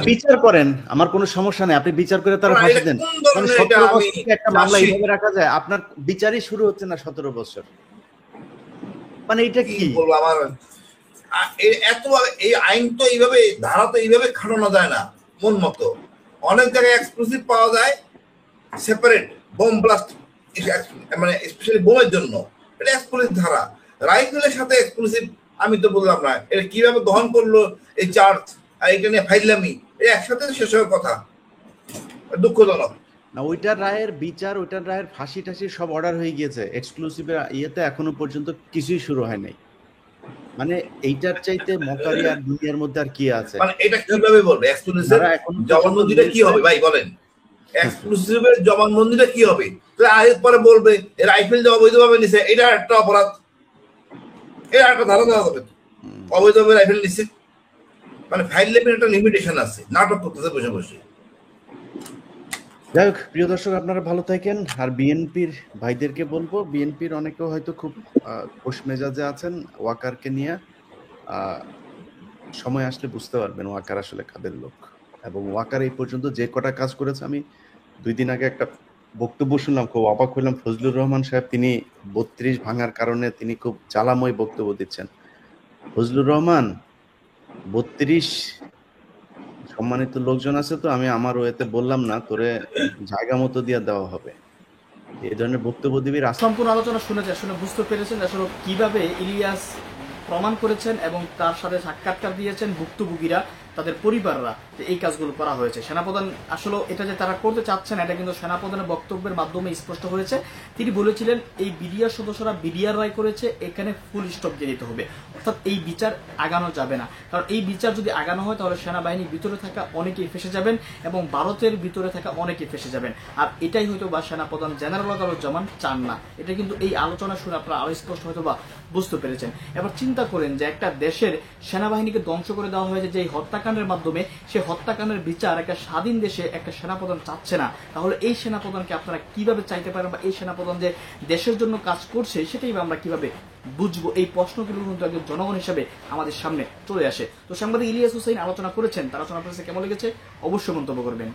বিচার করেন, আমার কোনো সমস্যা নেই, আপনি বিচার করে তারা ফাঁসি দেন। একটা মামলা এইভাবে রাখা যায়? আপনার বিচারই শুরু হচ্ছে না 17 বছর, মানে এটা কি বলবো? আমার এত এই আইন তো এইভাবে, ধারা তো এইভাবে খাটানো যায় না মন মতো। অনেক জায়গায় এক্সক্লুসিভ পাওয়া যায়, সেপারেট বোম ব্লাস্ট, মানে স্পেশালি বোমের জন্য এটা এক্সক্লুসিভ ধারা। রাইফেলের সাথে এক্সক্লুসিভ আমি তো বললাম না, এটা কিভাবে গ্রহণ করলো এই চার্জ আর এটা নিয়ে ফাইলামি, এটা একসাথে শেষ হওয়ার কথা, দুঃখজনক না। ওইটার রায়ের বিচার, ওইটার রায়ের ফাঁসি টাসি সব অর্ডার হয়ে গিয়েছে, এক্সক্লুসিভের ইয়েতে এখনো পর্যন্ত কিছুই শুরু হয় নাই। মানে এইটার চাইতে মকারি আর দুনিয়ার মধ্যে আর কি আছে? মানে এটা কিভাবে বলবে এক্সক্লুসিভ জবানবন্দিটা কি হবে ভাই বলেন? এক্সক্লুসিভের জবানবন্দিটা কি হবে? আরেক পরে বলবে রাইফেল যে অবৈধভাবে নিছে, এটা একটা অপরাধ, এটা একটা ধারা দেওয়া হবে, অবৈধভাবে রাইফেল নিছে। মানে ফাইল লেভেল একটা লিমিটেশন আছে, নাটক করতেছে বসে বসে। যাই হোক, প্রিয় দর্শক আপনারা ভালো থাকেন। আর বিএনপির ভাইদেরকে বলবো, বিএনপির অনেকেও হয়তো খুব খোশ মেজাজে আছেন ওয়াকারকে নিয়ে, সময় আসলে বুঝতে পারবেন ওয়াকার আসলে কাদের লোক। এবং ওয়াকার এই পর্যন্ত যে কটা কাজ করেছে, আমি 2 দিন আগে একটা বক্তব্য শুনলাম, খুব অবাক হইলাম। ফজলুর রহমান সাহেব, তিনি 32 ভাঙার কারণে তিনি খুব জ্বালাময় বক্তব্য দিচ্ছেন। ফজলুর রহমান 32 সম্মানিত লোকজন আছে তো, আমি আমার ওয়েতে বললাম না, তোরে জায়গা মতো দিয়ে দেওয়া হবে, এই ধরনের বক্তব্য দিবি। সম্পূর্ণ আলোচনা শুনে বুঝতে পেরেছেন আসলে কিভাবে ইলিয়াস প্রমাণ করেছেন এবং তার সাথে সাক্ষাৎকার দিয়েছেন ভুক্তভোগীরা তাদের পরিবাররা যে এই কাজগুলো করা হয়েছে। সেনাপ্রধান আসলে এটা যে তারা করতে চাচ্ছেন এটা কিন্তু সেনাপ্রধানের বক্তব্যের মাধ্যমে স্পষ্ট হয়েছে। তিনি বলেছিলেন এই বিডিআর সদস্যরা বিডিআর রায় করেছে, এখানে ফুল স্টপ দিয়ে দিতে হবে, অর্থাৎ এই বিচার আগানো যাবে না। কারণ এই বিচার যদি আগানো হয় তাহলে সেনাবাহিনীর ভিতরে থাকা অনেকেই ফেসে যাবেন এবং ভারতের ভিতরে থাকা অনেকেই ফেসে যাবেন। আর এটাই হয়তো বা সেনাপ্রধান জেনারেল ওয়াকারুজ্জামান চান না। এটা কিন্তু এই আলোচনা শুনে আপনারা আরো স্পষ্ট হয়তো বা বুঝতে পেরেছেন। এবার চিন্তা করেন যে একটা দেশের সেনাবাহিনীকে ধ্বংস করে দেওয়া হয়েছে যে এই হত্যাকাণ্ডের মাধ্যমে, সেই হত্যাকাণ্ডের বিচার একটা স্বাধীন দেশে একটা সেনাপ্রধান চাচ্ছে না, তাহলে এই সেনাপ্রধানকে আপনারা কিভাবে চাইতে পারেন, বা এই সেনাপ্রধান যে দেশের জন্য কাজ করছে সেটাই আমরা কিভাবে বুঝবো? এই প্রশ্নগুলো কিন্তু একজন জনগণ হিসেবে আমাদের সামনে চলে আসে। তো সাংবাদিক ইলিয়াস হোসেন আলোচনা করেছেন, তার আলোচনা আপনার কাছে কেমন লেগেছে অবশ্যই মন্তব্য করবেন।